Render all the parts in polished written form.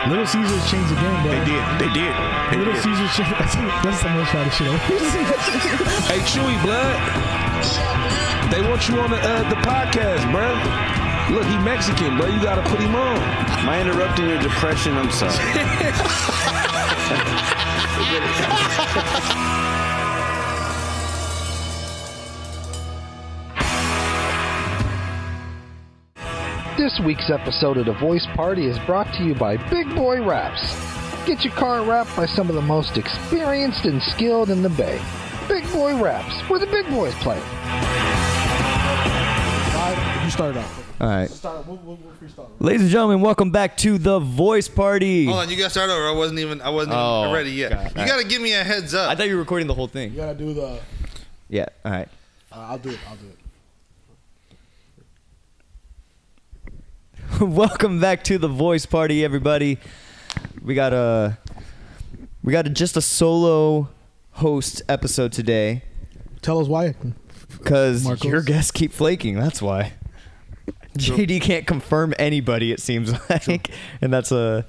Little Caesars changed the game, bro. They did. Little Caesars changed. That's the most shot of shit. Hey, Chewy, blood. They want you on the podcast, bro. Look, he Mexican, bro. You gotta put him on. Am I interrupting your depression? I'm sorry. This week's episode of The Voice Party is brought to you by Big Boy Raps. Get your car wrapped by some of the most experienced and skilled in the Bay. Big Boy Raps, where the big boys play. You started off. All right. We'll freestyle. Ladies and gentlemen, welcome back to The Voice Party. Hold on, you gotta start over. I wasn't even ready yet. God. You gotta give me a heads up. I thought you were recording the whole thing. You gotta do the. Yeah, all right. I'll do it. Welcome back to The Voice Party, everybody. We got just a solo host episode today. Tell us why. Because Marcos? your guests keep flaking. That's why. JD can't confirm anybody, it seems like. And it's a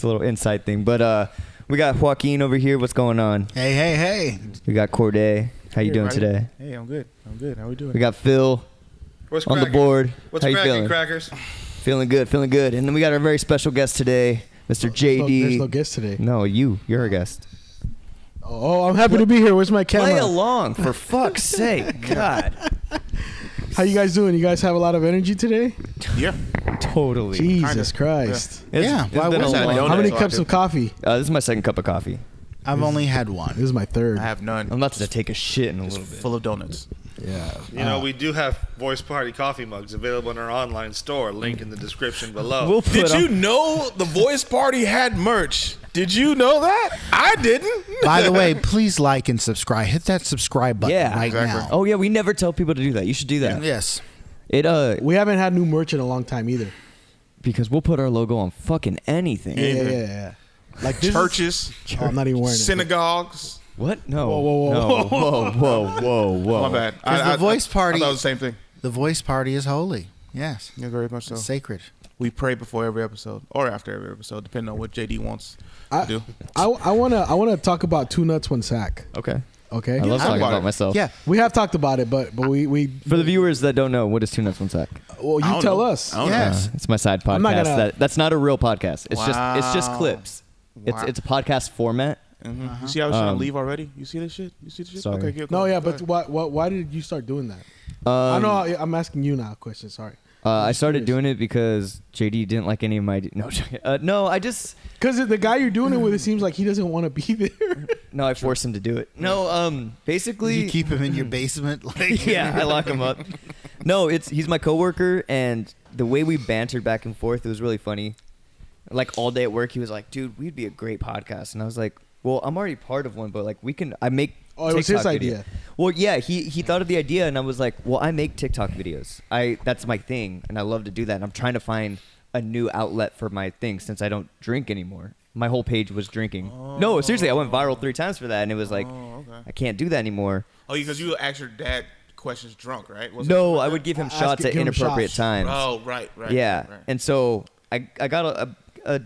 little inside thing. But we got Joaquin over here. What's going on? Hey. We got Corday. How you doing today? Hey, I'm good. How we doing? We got Phil What's on the cracking? board. What's How you cracking, feeling? crackers? Feeling good. And then we got our very special guest today, Mr. JD. There's no guest today. No, you're a guest. Oh, I'm happy to be here. Where's my camera? Play along, for fuck's sake. God. How you guys doing? You guys have a lot of energy today? Yeah. Totally. Jesus Christ. It's Why been a was that? long- How many so cups active. of coffee? This is my second cup of coffee. I've only had This one. is my third. I have none. I'm about to take a shit in a little bit. Full of donuts. Yeah. You know, we do have Voice Party coffee mugs available in our online store. Link in the description below. We'll put Did you on- know the Voice Party had merch? Did you know that? I didn't. By the way, please like and subscribe. Hit that subscribe button Yeah. right Exactly. now. Oh yeah, we never tell people to do that. You should do that. Yes. It We haven't had new merch in a long time either. because we'll put our logo on fucking anything. Yeah. Like this Churches, Oh, I'm not even wearing it. synagogues. What? No. Whoa. No. Whoa. My bad. 'Cause the Voice Party- I thought it was the same thing. The Voice Party is holy. Yes. Yeah, very much so. It's sacred. We pray before every episode or after every episode, depending on what JD wants to do. I wanna talk about two nuts, one sack. Okay. Okay. I love talking about about it. myself. Yeah. We have talked about it, but we For the viewers that don't know, what is Two Nuts One Sack? well, I you don't tell know. us. I don't know. Yes. It's my side I'm not podcast. gonna- That's not a real podcast. It's just Wow. clips. Wow. It's a podcast format. Mm-hmm. You see how I was trying to leave already? You see this shit? Sorry. Okay, good. No, yeah, Go but ahead. why did you start doing that? I know. I'm asking you now a question. Sorry. I started curious. doing it because JD didn't like any of my. No, I just. Because the guy you're doing it with, it seems like he doesn't want to be there. No, I forced him to do it. No, basically. You keep him in your basement. Like Yeah, I lock him up. No, he's my coworker, and the way we bantered back and forth, it was really funny. Like all day at work, he was like, "Dude, we'd be a great podcast," and I was like, "Well, I'm already part of one, but like we can. I make." Oh, it was his TikTok idea. video." Well, yeah, he thought of the idea, and I was like, "Well, I make TikTok videos. That's my thing, and I love to do that. And I'm trying to find a new outlet for my thing since I don't drink anymore. My whole page was drinking. No, seriously, I went viral 3 times for that, and it was like, okay. I can't do that anymore. Oh, because you asked your dad questions drunk, right? Was it No, like I that? would give him Ask- shots at give him inappropriate shots. times. Oh, right. Yeah, right. and so I got a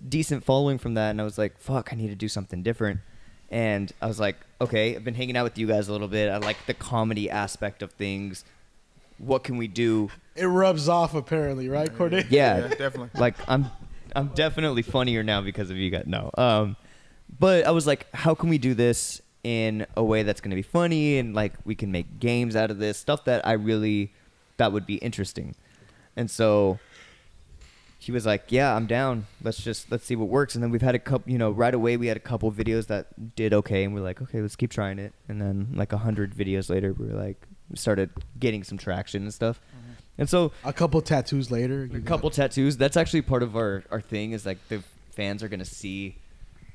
decent following from that, and I was like, fuck, I need to do something different. And I was like, okay, I've been hanging out with you guys a little bit. I like the comedy aspect of things. What can we do? It rubs off, apparently, right, Corday? Yeah, definitely. like I'm definitely funnier now because of you guys. No, but I was like, how can we do this in a way that's going to be funny, and like we can make games out of this stuff that that would be interesting. And so he was like, yeah, I'm down. Let's see what works. And then we've had a couple, right away we had a couple videos that did okay, and we're like, okay, let's keep trying it. And then like 100 videos later, we started getting some traction and stuff. Mm-hmm. And so A couple tattoos later. a couple tattoos. That's actually part of our thing, is like the fans are going to see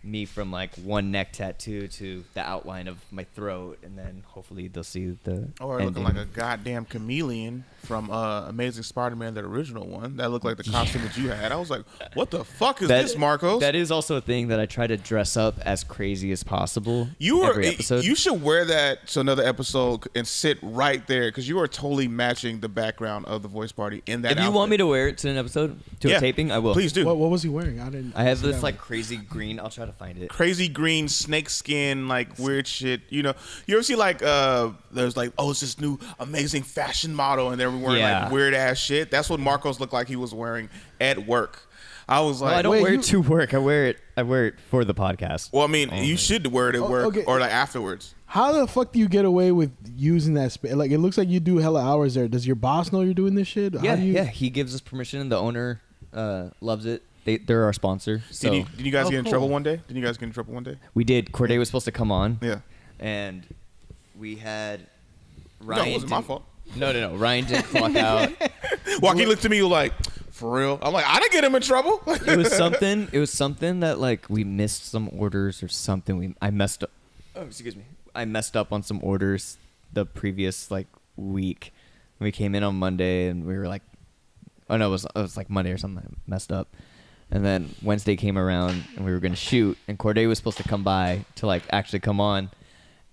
me from like one neck tattoo to the outline of my throat, and then hopefully they'll see the Or ending. looking like a goddamn chameleon from Amazing Spider-Man, the original one. That looked like the costume that you had. I was like, what the fuck is this, Marcos? That is also a thing that I try to dress up as crazy as possible. You every episode. You should wear that to another episode and sit right there because you are totally matching the background of the voice party in that If you outfit. want me to wear it to an episode, to a taping, I will. Please do. What was he wearing? I have this like crazy green. I'll try to find it. Crazy green snake skin, like weird shit. You know, you ever see like there's like, oh, it's this new amazing fashion model, and they're wearing like weird ass shit. That's what Marcos looked like he was wearing at work. I was like, I don't wear it to work. I wear it for the podcast. Well, I mean, you should wear it at work or like afterwards. How the fuck do you get away with using that space? Like, it looks like you do hella hours there. Does your boss know you're doing this shit? Yeah. He gives us permission. The owner loves it. They're our sponsor. So. Did you guys get in trouble one day? We did. Corday was supposed to come on. Yeah. And we had Ryan. No, it wasn't my fault. No. Ryan didn't clock out. Joaquin looked at me like, for real? I'm like, I didn't get him in trouble. It was something that like we missed some orders or something. I messed up. Oh, excuse me. I messed up on some orders the previous like week. We came in on Monday and we were like, oh no, it was like Monday or something. I messed up. And then Wednesday came around and we were gonna shoot, and Corday was supposed to come by to like actually come on.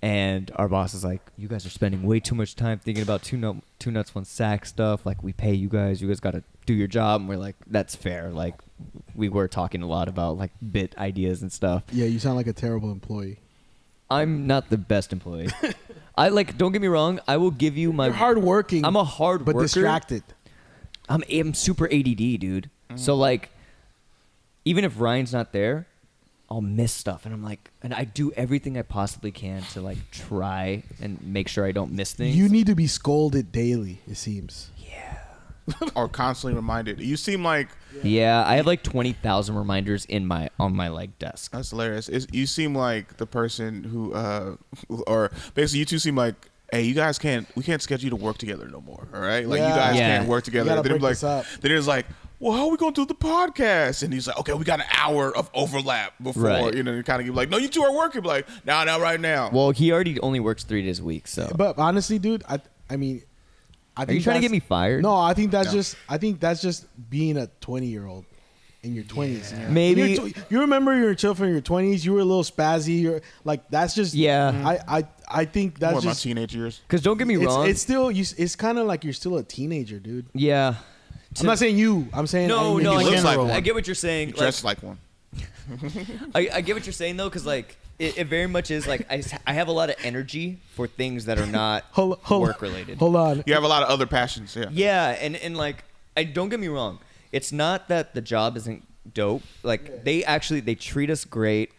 And our boss is like, you guys are spending way too much time thinking about two nuts, one sack stuff. Like, we pay you guys got to do your job. And we're like, that's fair. Like, we were talking a lot about like bit ideas and stuff. Yeah, you sound like a terrible employee. I'm not the best employee. I like, don't get me wrong. I will give you my. You're hardworking. I'm a hard but worker. Distracted. I'm super ADD, dude. So like, even if Ryan's not there, I'll miss stuff, and I'm like, and I do everything I possibly can to like try and make sure I don't miss things. You need to be scolded daily, it seems. Yeah. Or constantly reminded. You seem like Yeah, I have like 20,000 reminders on my like desk. that's hilarious. You seem like the person who, or basically you two seem like, hey, we can't schedule you to work together no more. All right, like you guys can't work together. You gotta Then break this up. Then it's like, well, how are we gonna do the podcast? And he's like, okay, we got an hour of overlap before, Right. you know, you kind of give like, no, you two are working. Like, now, right now. Well, he already only works 3 days a week, so. But honestly, dude, I mean, I think Are you trying to get me fired? No, I think that's just being a 20-year-old in your 20s. Yeah. Maybe you remember your children in your 20s. You were a little spazzy. You're like, that's just I think that's More just my teenage years. Because don't get me wrong, it's still it's kind of like you're still a teenager, dude. Yeah. I'm not saying you. I'm saying No, He looks like one. I get what you're saying. He dressed like one. I get what you're saying though, because like it very much is like I have a lot of energy for things that are not work related. Hold on. You have a lot of other passions. Yeah. Yeah, and like I don't get me wrong. It's not that the job isn't dope. Like they treat us great.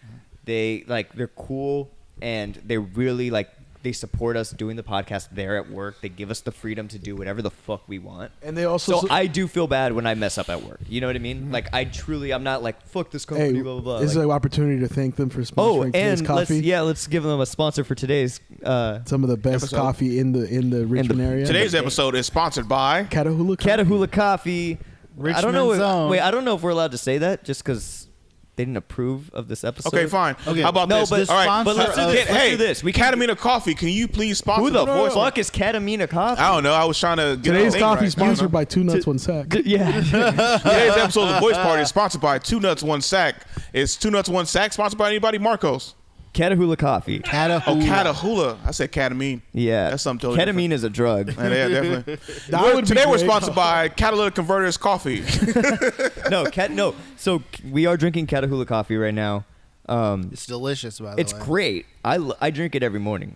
They're cool, and they really like they support us doing the podcast there at work. They give us the freedom to do whatever the fuck we want. And they also So I do feel bad when I mess up at work. You know what I mean? Like I'm not like fuck this company. Hey, blah blah blah. this is Like, an opportunity to thank them for sponsoring today's coffee. let's give them a sponsor for today's. Some of the best episode. coffee in the Richmond area. Today's episode is sponsored by Catahoula Coffee. Catahoula Coffee. I don't know. Richmond's own. Wait, I don't know if we're allowed to say that just because they didn't approve of this episode. Okay, fine. Okay. How about No, this? but- All right, but let's do this. Hey, Let's do this. We can- Catamina Coffee. Can you please sponsor Who the voice? fuck is Catamina Coffee? I don't know. I was trying to get Today's the name coffee right. sponsored by Two Nuts One Sack. Yeah. Today's episode of the Voice Party is sponsored by 2 Nuts 1 Sack. Is 2 Nuts 1 Sack sponsored by anybody? Marcos. Catahoula Coffee. Oh, Catahoula. I said ketamine. Yeah. That's something totally Ketamine is a drug. Yeah, definitely. Would be Today we're great. sponsored by Catalytic Converters Coffee. No. So we are drinking Catahoula Coffee right now. It's delicious, by the It's way. great. I drink it every morning.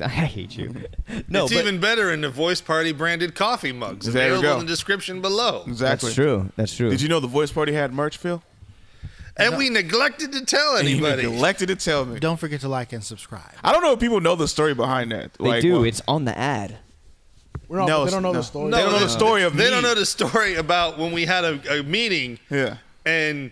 I hate you. No, It's but even better in the Voice Party branded coffee mugs. There we Available go. in the description below. Exactly. that's true. That's true. Did you know the Voice Party had merch, Phil? And we neglected to tell You anybody. neglected to tell me. Don't forget to like and subscribe. I don't know if people know the story behind that. They do. It's on the ad. They don't know the story. They don't know the story of They me. don't know the story about when we had a meeting Yeah. and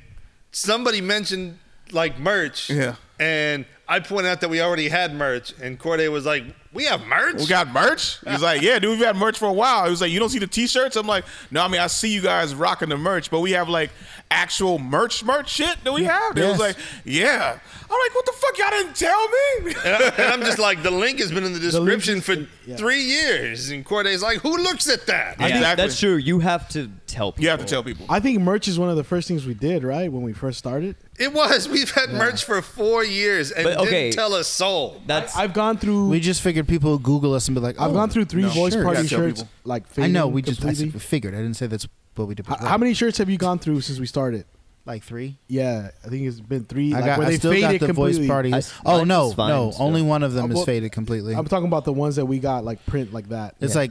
somebody mentioned like merch. Yeah. And I pointed out that we already had merch, and Corday was like, "We have merch? We got merch?" He's like, "Yeah, dude, we've had merch for a while." He was like, "You don't see the T-shirts?" I'm like, "No, I mean, I see you guys rocking the merch, but we have like actual merch shit that we have." They was like, "Yeah." I'm like, "What the fuck? Y'all didn't tell me?" And I'm just like, the link has been in the description for 3 years, and Corday's like, "Who looks at that?" Yeah, Exactly. that's true. You have to tell people. You have to tell people. I think merch is one of the first things we did, right? When we first started. It was. We've had merch for 4 years and didn't tell a soul. I've gone through. We just figured people would Google us and be like, I've gone through 3 voice sure. party You gotta tell shirts. people. Like I know. fading We just I completely. figured. I didn't say that's what we did. How many shirts have you gone through since we started? Like 3. Yeah, I think it's been 3. I Like got. where I they still got faded the completely. voice party. Mine Oh no, is fine no. still. Only one of them Well, is faded completely. I'm talking about the ones that we got like print like that. It's like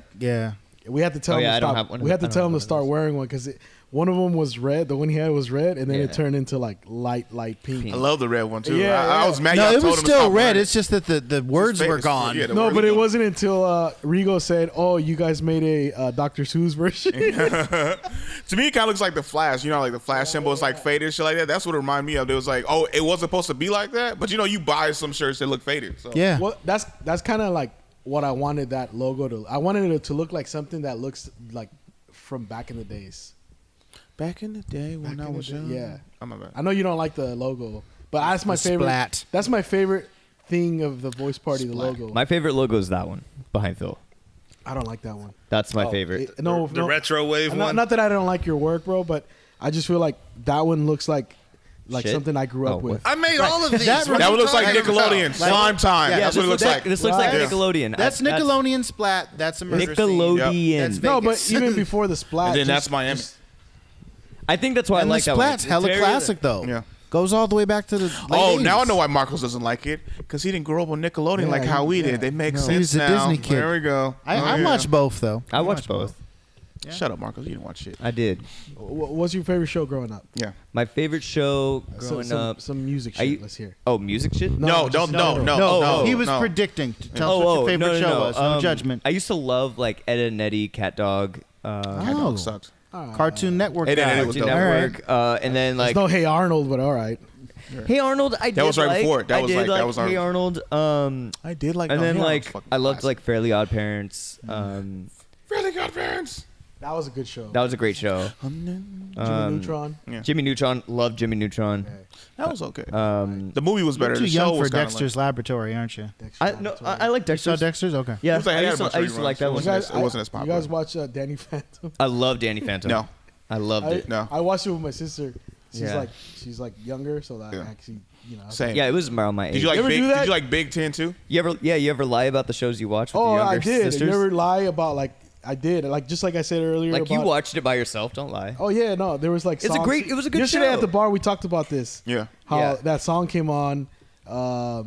We had to tell Oh, him yeah, I to don't stop. have one. We had to I don't tell have him one to of start those. wearing one because one of them was red. The one he had was red, and then Yeah. it turned into like light pink. I love the red one too. Yeah, I was mad. no, y'all it told was him to still stop red. wearing it. It's just that the words were gone. Yeah, the No, words but were it gone. wasn't until Rigo said, "Oh, you guys made a Dr. Seuss version." To me, it kind of looks like the Flash. You know, like the Flash symbol is like faded, shit like that. That's what it reminded me of. It was like, oh, it wasn't supposed to be like that, but you know, you buy some shirts that look faded. So. Yeah. Well, that's kind of like what I wanted that logo to. I wanted it to look like something that looks like from back in the days. Back in the day when I was young. Yeah. Oh my bad. I know you don't like the logo, but that's my favorite. Splat. That's my favorite thing of the voice party, the logo. My favorite logo is that one behind Phil. I don't like that one. That's my favorite. The retro wave one. Not that I don't like your work, bro, but I just feel like that one looks like Shit? something I grew up with. I made all of these. That What That are one you looks like talking Nickelodeon. about? Slime time. Yeah, That's what it looks like. This looks like Right. Nickelodeon. That's Nickelodeon Splat. That's a murder scene. Nickelodeon. That's No, but Vegas. even before the splat, And then just- that's Miami. just- I think that's why And I like the that one. Splat's It's hella very- classic though. Yeah. Goes all the way back to the. Oh, late now I 80s. know why Marcos doesn't like it. Because he didn't grow up on Nickelodeon Yeah, like how we yeah. did. They make No. sense He was a now. Disney kid. There we go. I watch both though. I watch both. Shut up, Marcos. You didn't watch shit. I did. What's your favorite show growing up? Yeah. My favorite show growing up. Some music Are shit. you- Let's hear. Oh, music shit? No, just no. No, Oh, he was no. predicting. Tell us what your favorite show was. No judgment. I used to love like Ed and Eddie, Cat Dog, Cat Oh. Dog sucked. Cartoon Network. It guy. was Cartoon dope. Network, and then like There's no Hey Arnold, but all right. Hey Arnold. I did was right like, before it. That I was did like- like that was Hey our- Arnold. I did like And no, then Hey like Arnold's fucking I loved classic. like Fairly Odd Parents. Really Good Parents. That was a good show. That was a great show. Jimmy Neutron. Yeah. Jimmy Neutron. Loved Jimmy Neutron. That was okay. Um, The movie was better. You're too the show young for was kinda Dexter's Laboratory, aren't you? I like You saw Dexter's. Dexter's? Okay. Yeah, It was like- I it had used a bunch to, of I used to like reruns. that It one. was- it wasn't as You popular. guys watch Danny Phantom? I love Danny Phantom. No. I loved it. No. I watched it with my sister. Yeah. She's like younger, so that Yeah. actually, you know. Same. Yeah, it was around my age. Did you like ever Big? do that? Did you like Big 10 too? You ever lie about the shows you watch with Oh, your younger I did. sisters? You ever lie about like I did? Like just like I said earlier. Like you about- watched it by yourself? Don't lie. Oh yeah, no. There was like. It was a songs- great- it was a good Yesterday show. at the bar, we talked about this. Yeah. How Yeah. that song came on, Nelly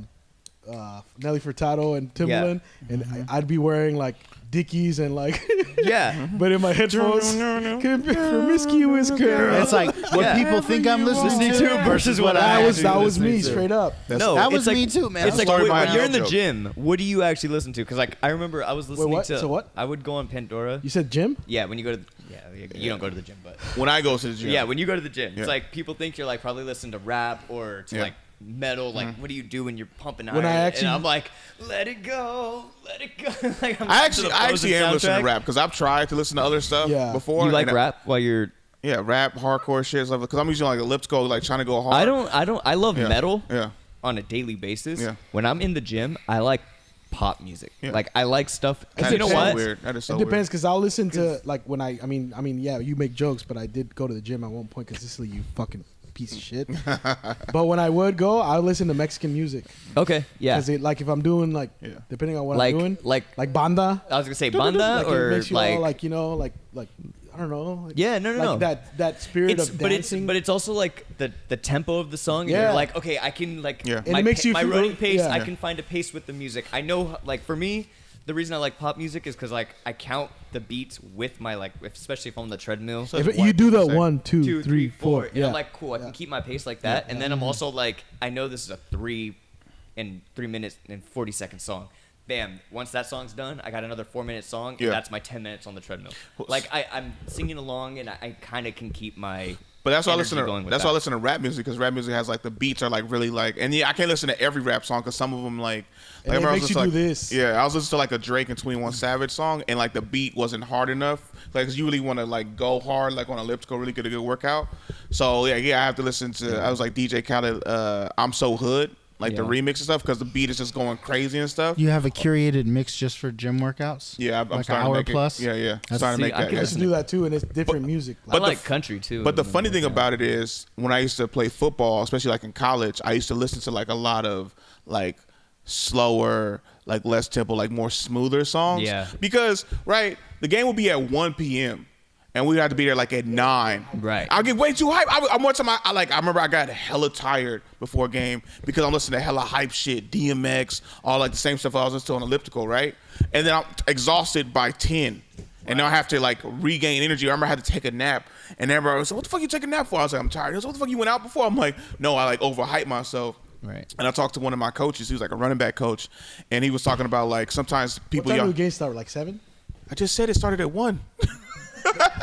Furtado and Timbaland, and I'd be wearing like Dickies and like. Yeah. But in my headphones, promiscuous girl. It's like what Yeah. people think I'm listening to versus what I that was actually me listening to. straight up. No, That it's was like, me too, man. It's like Story when behind you're that in the joke. gym. What do you actually listen to? Because like I remember I was listening what? to. So what? I would go on Pandora. You said Jim? Yeah, when you go to. You don't go to the gym, but. When I go to the gym. Yeah, when you go to the gym, Yeah. it's like people think you're like probably listening to rap or to Yeah. like metal. Like, what do you do when you're pumping iron? When I actually- and I'm like, let it go, let it go. Like, I'm I listening to the actually Frozen am listening to soundtrack. rap because I've tried to listen to other stuff Yeah. before. You like and rap while you're. Yeah, rap, hardcore shit stuff. Because I'm using like elliptical, like trying to go hard. I love Yeah. metal. Yeah. On a daily basis. Yeah. When I'm in the gym, I like pop music. Yeah. Like I like stuff. Because That you know is so what? weird. That is so It depends weird. because I'll listen to like when I mean yeah, you make jokes, but I did go to the gym at one point consistently. You fucking piece of shit. But when I would go, I listen to Mexican music Okay. Yeah. because like if I'm doing like Yeah. depending on what Like- I'm doing like- banda, I was gonna say banda like, it or makes you like. all like you know like I don't know. Like, Yeah, no. That spirit It's, of but dancing. it's also like the tempo of the song. And Yeah. you're like, okay, I can like Yeah. And my, it makes you my feel- running pace. yeah. I can find a pace with the music. I know, like for me, the reason I like pop music is because like I count the beats with my like, especially if I'm on the treadmill. So- if That's you white do the people say. 1, 2, 2, 3, 4, and yeah. I'm like, cool. I can keep my pace like that, and then I'm also like, I know this is a 3 minutes and 40-second song. Bam! Once that song's done, I got another 4-minute song, and Yeah. that's my 10 minutes on the treadmill. Like I'm singing along, and I kind of can keep my But that's why I energy listen going to with that's why I that. listen to rap music, because rap music has like the beats are like really like, and yeah, I can't listen to every rap song because some of them like And I it remember I was makes you listening do to, like, this. Yeah, I was listening to like a Drake and 21 Savage song, and like the beat wasn't hard enough. Like, 'cause you really want to like go hard, like on elliptical, really get a good workout. So yeah, I have to listen to. I was like DJ Khaled, I'm So Hood, like the remix and stuff, because the beat is just going crazy and stuff. You have a curated mix just for gym workouts? Yeah, I'm like an starting to hour make it. plus? Yeah. That's- Starting to make See, I that. could I used to do that too, and it's different music. I like country too. But the funny thing about it is, when I used to play football, especially like in college, I used to listen to like a lot of like slower, like less tempo, like more smoother songs. Yeah. Because right, the game would be at 1 p.m. and we had to be there like at 9. Right. I'll get way too hype. One time I remember I got hella tired before a game because I'm listening to hella hype shit, DMX, all like the same stuff I was listening to on elliptical, right? And then I'm exhausted by 10. And now I have to like regain energy. I remember I had to take a nap, and everybody was like, "What the fuck you taking a nap for?" I was like, "I'm tired." He was, "What the fuck you went out before?" I'm like, "No, I like overhyped myself." Right. And I talked to one of my coaches. He was like a running back coach, and he was talking about like sometimes people. What time did the game start? Like 7? I just said it started at 1.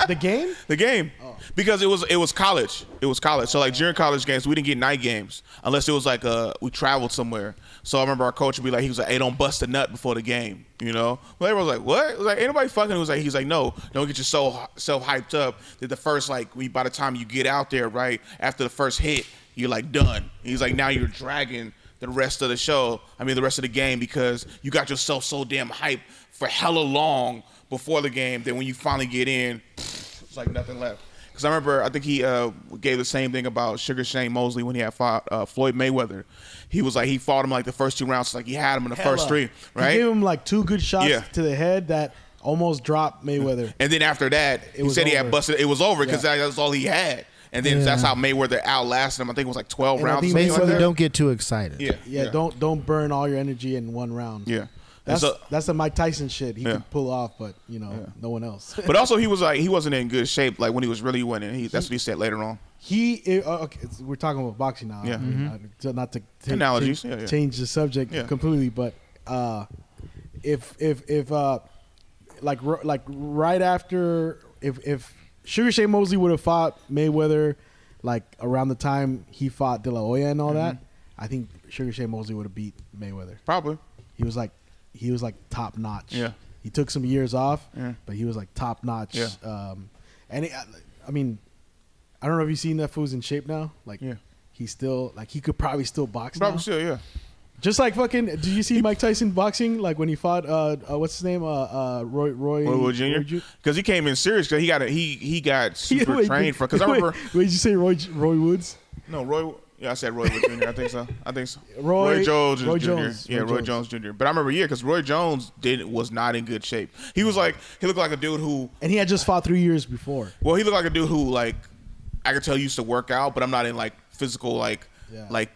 The game? The game, because it was college. It was college. So like during college games, we didn't get night games unless it was like we traveled somewhere. So I remember our coach would be like, he was like, "Hey, don't bust a nut before the game," you know. Well, everyone was like, "What?" It was like, "Ain't nobody fucking." It was like, he's like, "No, don't get yourself hyped up that the first like by the time you get out there, right after the first hit, you're like done." He's like, "Now you're dragging the rest of the show. The rest of the game, because you got yourself so damn hyped for hella long before the game that when you finally get in, it's like nothing left." Because I remember, I think he gave the same thing about Sugar Shane Mosley when he had fought Floyd Mayweather. He was like, he fought him like the first 2 rounds, like he had him in the first 3, right? He gave him like 2 good shots Yeah. to the head that almost dropped Mayweather. And then after that, he was said he had over. busted. It was over because Yeah. that's all he had. And then that's how Mayweather outlasted him. I think it was like 12 And I rounds. think or something like Basically, that. don't get too excited. Yeah. Don't burn all your energy in one round. Yeah. That's And so- that's the Mike Tyson shit. He Yeah. could pull off, but no one else. But also, he was like, he wasn't in good shape like when he was really winning. That's what he said later on. Okay, we're talking about boxing now. Yeah. I mean, not to Analogies, change the subject completely, but if right after if Sugar Shane Mosley would have fought Mayweather like around the time he fought De La Hoya and all that, I think Sugar Shane Mosley would have beat Mayweather. Probably. He was like top notch. Yeah. He took some years off, Yeah. but he was like top notch. Yeah. I mean, I don't know if you've seen that fool's in shape now. Like, Yeah. he's still like he could probably still box Probably now. still, yeah. Just like fucking. Did you see Mike Tyson boxing? Like when he fought what's his name? Roy Wood Jr. Because he came in serious. Because he got super trained for. Because I remember. Wait, did you say Roy Woods? No, Roy. Yeah, I said Roy Wood Jr. I think so. Roy Jones Jr. Jones. Yeah, Roy Jones Jr. But I remember, because Roy Jones was not in good shape. He was like, he looked like a dude who. And he had just fought 3 years before. Well, he looked like a dude who, like, I could tell he used to work out, but I'm not in like physical like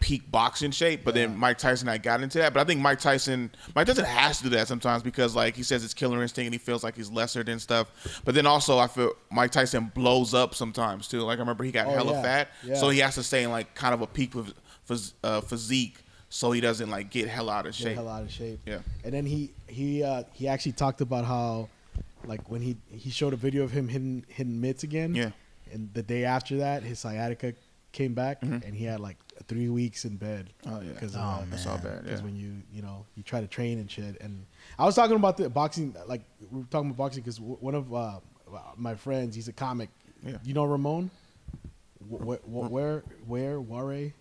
peak boxing shape. But then Mike Tyson, I got into that. But I think Mike Tyson has to do that sometimes because like he says it's killer instinct and he feels like he's lesser than stuff. But then also I feel Mike Tyson blows up sometimes too. Like I remember he got hella fat, so he has to stay in like kind of a peak physique so he doesn't like get hell out of shape. Yeah. And then he actually talked about how like when he showed a video of him hitting mitts again. Yeah. And the day after that, his sciatica came back, and he had like 3 weeks in bed. Oh yeah. Because that's all bad. Yeah. Because when you try to train and shit. And I was talking about the boxing, like we were talking about boxing because one of my friends, he's a comic. Yeah. You know Ramon? Ware?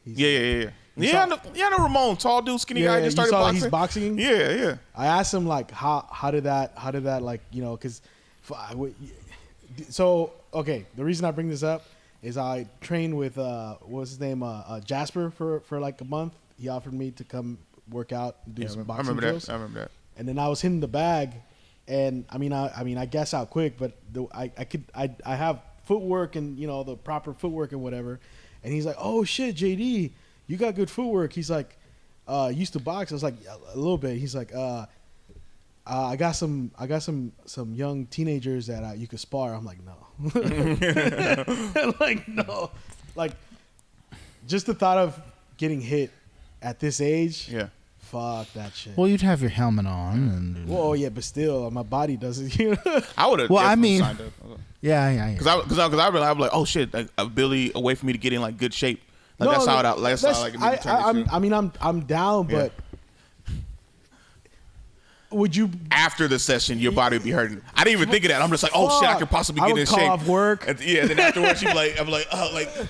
He's Yeah. I know Ramon, tall dude, skinny guy, just you started saw boxing. he's boxing. Yeah. I I asked him like how did that like because so okay, the reason I bring this up is I trained with what's his name Jasper for like a month. He offered me to come work out and do some boxing drills. I remember that. And then I was hitting the bag, and I guess out quick, but I have footwork and the proper footwork and whatever. And he's like, "Oh shit, JD, you got good footwork." He's like, "Used to box." I was like, "A little bit." He's like, I got some young teenagers that you could spar." I'm like, "No." Like, no. Like, just the thought of getting hit at this age. Yeah. Fuck that shit. Well, you'd have your helmet on. And well, yeah, but still, my body doesn't. I would have. Well, I mean, signed up. Yeah. Because I realized I'm like, oh shit, like, Billy away from me to get in like good shape. Like that's how I like. I mean, I'm down, but would you after the session your body would be hurting? I didn't even think of that. I'm just like, oh shit, I could possibly get in shape. Off work. And then afterwards, I'm like,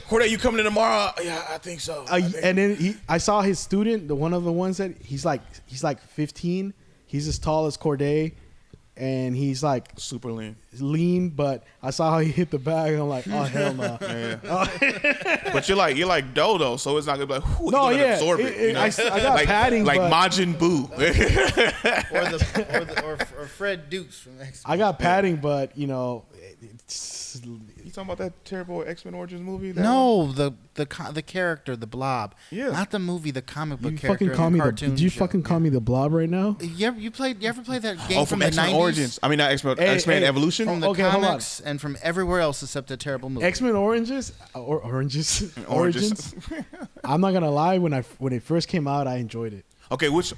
Corday, you coming in tomorrow? Yeah, I think so. And then I saw his student, one of the ones that he's like 15. He's as tall as Corday, and he's like super lean. But I saw how he hit the bag, and I'm like, oh hell no. But you're like Dodo, so it's not gonna be like, whoo, no, yeah. Absorb it. You know? I got like, padding, like but Majin Buu, or Fred Dukes from X-Men. I got padding, but you talking about that terrible X-Men Origins movie? No, the character, the Blob. Yeah. Not the movie, the comic book you character. fucking call me cartoon did you show. fucking call me the Blob right now? You ever play that game from the X-Men 90s? Origins? I mean, not X-Men. X-Men Evolution. From the Okay, hold on. comics and from everywhere else except the terrible movie. X-Men Oranges or Oranges. Origins. I'm not gonna lie, when it first came out, I enjoyed it. Okay, which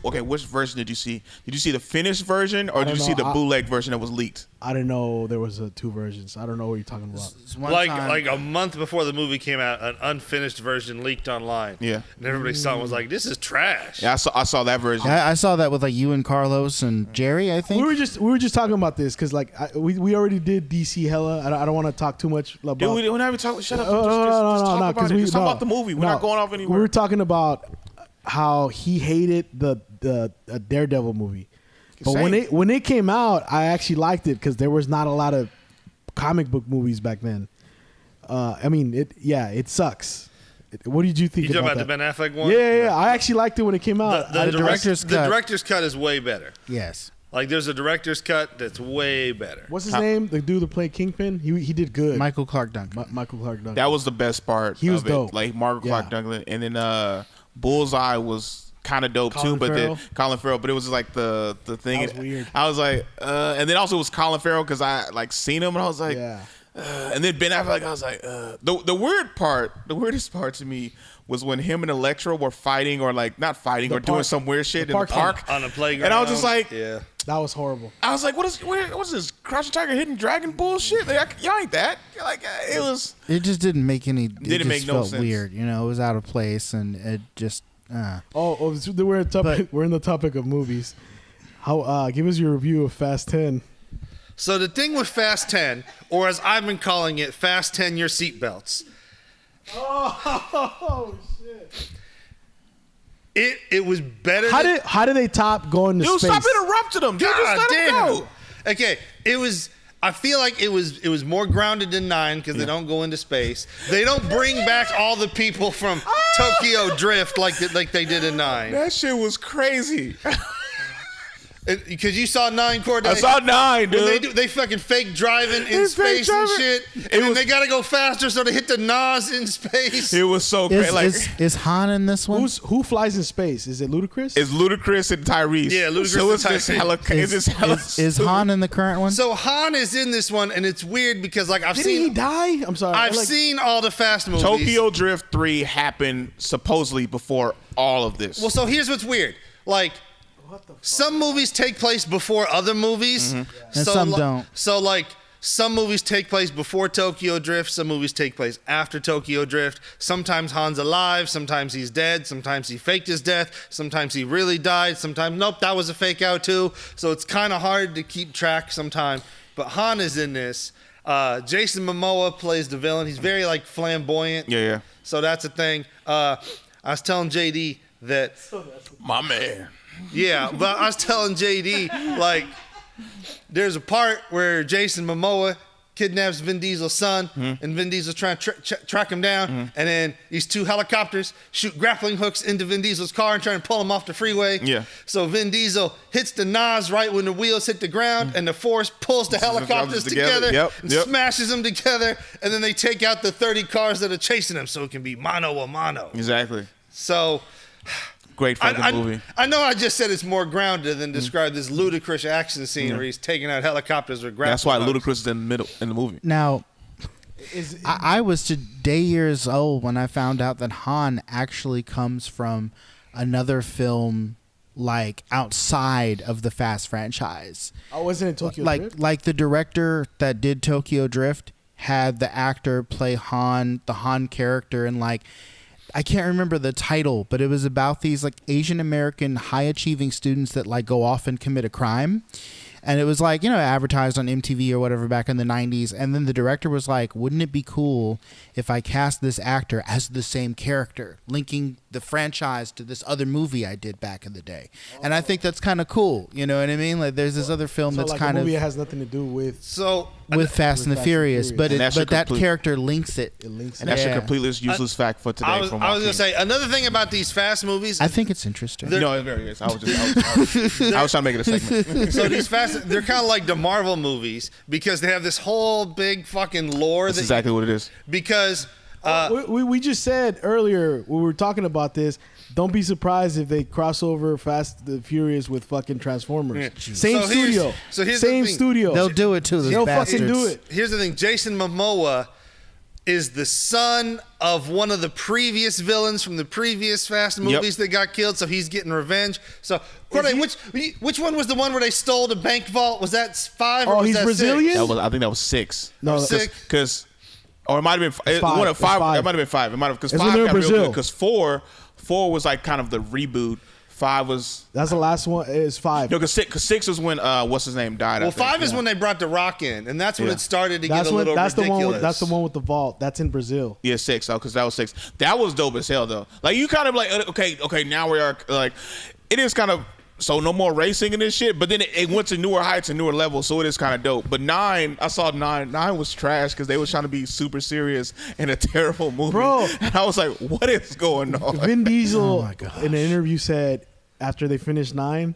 version did you see? Did you see the finished version or did you don't see know. the bootleg version that was leaked? I didn't know there was two versions. I don't know what you're talking about. Like a month before the movie came out, an unfinished version leaked online. Yeah. And everybody saw it and was like, this is trash. Yeah, I saw that version. I saw that with like you and Carlos and Jerry, I think. We were just talking about this because like we already did DC hella. I don't want to talk too much about. Dude, we're not even talking. Shut up. No, Just talk about the movie. We're not going off anywhere. We were talking about how he hated the Daredevil movie, but when it came out, I actually liked it because there was not a lot of comic book movies back then. I mean, it sucks. What did you think? You talking about the Ben Affleck one? Yeah. I actually liked it when it came out. The director's cut is way better. Yes. Like there's a director's cut that's way better. What's his name? The dude that played Kingpin. He did good. Michael Clark Duncan. Michael Clark Duncan. That was the best part. He was of dope. It. Like Michael Clark Duncan, and then Bullseye was kind of dope too. But then Colin Farrell. But it was like the thing. That was weird. I was like, and then also it was Colin Farrell because I like seen him and I was like, and then Ben Affleck. I was like, the weirdest part to me was when him and Elektra were fighting or like not fighting or doing some weird shit in the park on a playground. And I was just like, yeah. That was horrible. I was like, what's this Crouching Tiger, Hidden Dragon bullshit? Like, y'all ain't that. Like, it was. It just didn't make any. Didn't make no felt sense. Weird, you know. It was out of place, and it just. We're in the topic of movies. How? Give us your review of Fast 10. So the thing with Fast 10, or as I've been calling it, Fast 10 your seatbelts. Oh shit! It was better. How did they top going to Dude, space? stop interrupting them. Dude, just let them go. Okay, it was. I feel like it was more grounded than 9 because they don't go into space. They don't bring back all the people from Tokyo Drift like they did in 9. That shit was crazy. Because you saw 9, Corday. I saw 9, dude. They fucking fake driving in space and shit. And they gotta go faster, so they hit the Nas in space. It was so crazy. Is Han in this one? Who flies in space? Is it Ludacris? It's Ludacris and Tyrese. Yeah, Ludacris and Tyrese. Is Han in the current one? So Han is in this one, and it's weird because like Didn't he die? I'm sorry. I've seen all the Fast movies. Tokyo Drift 3 happened supposedly before all of this. Well, so here's what's weird. Like, some movies take place before other movies. And some don't. So, like, some movies take place before Tokyo Drift. Some movies take place after Tokyo Drift. Sometimes Han's alive. Sometimes he's dead. Sometimes he faked his death. Sometimes he really died. Sometimes, nope, that was a fake out too. So it's kind of hard to keep track sometimes. But Han is in this. Jason Momoa plays the villain. He's very, like, flamboyant. Yeah. So that's a thing. I was telling JD that... My man. Yeah, but I was telling JD, like, there's a part where Jason Momoa kidnaps Vin Diesel's son, and Vin Diesel's trying to track him down, and then these 2 helicopters shoot grappling hooks into Vin Diesel's car and try to pull him off the freeway. Yeah. So Vin Diesel hits the Nas right when the wheels hit the ground, and the force pulls the helicopters together and smashes them together, and then they take out the 30 cars that are chasing them, so it can be mano a mano. Exactly. So... Great fucking movie. I know I just said it's more grounded than describe this ludicrous action scene where he's taking out helicopters with grappling. That's why Ludacris is in the middle in the movie. Now, I was today years old when I found out that Han actually comes from another film like outside of the Fast franchise. Oh, wasn't it Tokyo Drift? Like the director that did Tokyo Drift had the actor play the Han character, and like I can't remember the title, but it was about these like Asian American high achieving students that like go off and commit a crime. And it was like, advertised on MTV or whatever back in the 90s. And then the director was like, wouldn't it be cool if I cast this actor as the same character, linking the franchise to this other movie I did back in the day? And I think that's kind of cool. You know what I mean? Like there's this other film that's like kind a of... movie that has nothing to do with... with Fast and the Furious, but that complete- character links it. And that's a completely useless fact for today. I was going to say, another thing about these Fast movies... I think it's interesting. No, it very is. I was trying to make it a segment. So these Fast, they're kind of like the Marvel movies because they have this whole big fucking lore. That's exactly what it is. Because... we just said earlier, when we were talking about this, don't be surprised if they cross over Fast and Furious with fucking Transformers. Yeah. Same studio. Same studio. They'll do it too. They'll fucking do it. Here's the thing. Jason Momoa is the son of one of the previous villains from the previous Fast movies that got killed, so he's getting revenge. So, which one was the one where they stole the bank vault? Was that 5 or was he's that Brazilian? 6? I think that was 6. No, 6. Because... Or it might have been five. one of 5. Five. It might have been 5. It might have because It's 5 when they're got in real Brazil. good. Because 4 was like kind of the reboot. 5 was That's the last one. It's 5. no, because 6 was when what's his name died. Well, 5 is when they brought The Rock in, and that's when it started to That's get a little that's ridiculous. that's the one with the vault. That's in Brazil. Yeah, 6. Oh, because that was 6. That was dope as hell though. Like you kind of like okay, now we are like it is kind of. So no more racing and this shit, but then it went to newer heights and newer levels, so it is kind of dope. But 9, I saw 9. 9 was trash because they was trying to be super serious in a terrible movie. Bro. And I was like, what is going on? Vin Diesel in an interview said after they finished 9,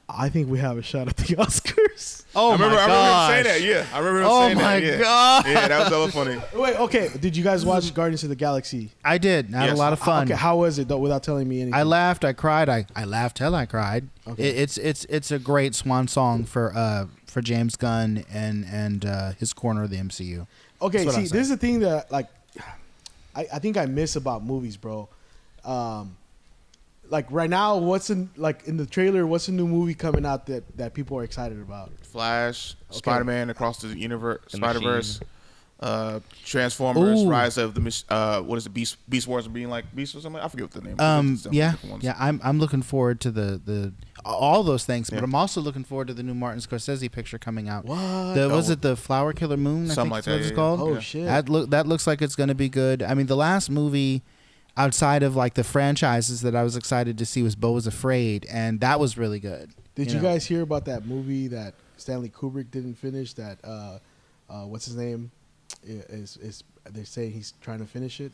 I think we have a shot at the Oscars. Oh, I remember him saying that. Yeah, I remember him saying that. Oh my god! Yeah, that was so funny. Wait, okay. Did you guys watch Guardians of the Galaxy? I did. I had a lot of fun. Okay, how was it though? Without telling me anything. I laughed. I cried. I laughed till I cried. Okay. It's a great swan song for James Gunn and his corner of the MCU. Okay, see, this is the thing that like I think I miss about movies, bro. Like right now, what's in the trailer? What's a new movie coming out that people are excited about? Flash, Spider-Man Across the Universe, The Spider-Verse, Transformers, Ooh. Rise of the what is it? Beast Wars being like Beast or something. I forget what the name. Yeah. I'm looking forward to the all those things, but I'm also looking forward to the new Martin Scorsese picture coming out. What? Was it the Flower Killer Moon? Something I like think that, that's yeah, what it's called. Oh shit! That looks like it's going to be good. I mean, the last movie outside of like the franchises that I was excited to see was Beau Was Afraid, and that was really good. Did you know? guys hear about that movie that Stanley Kubrick didn't finish? That what's his name? Is they say he's trying to finish it?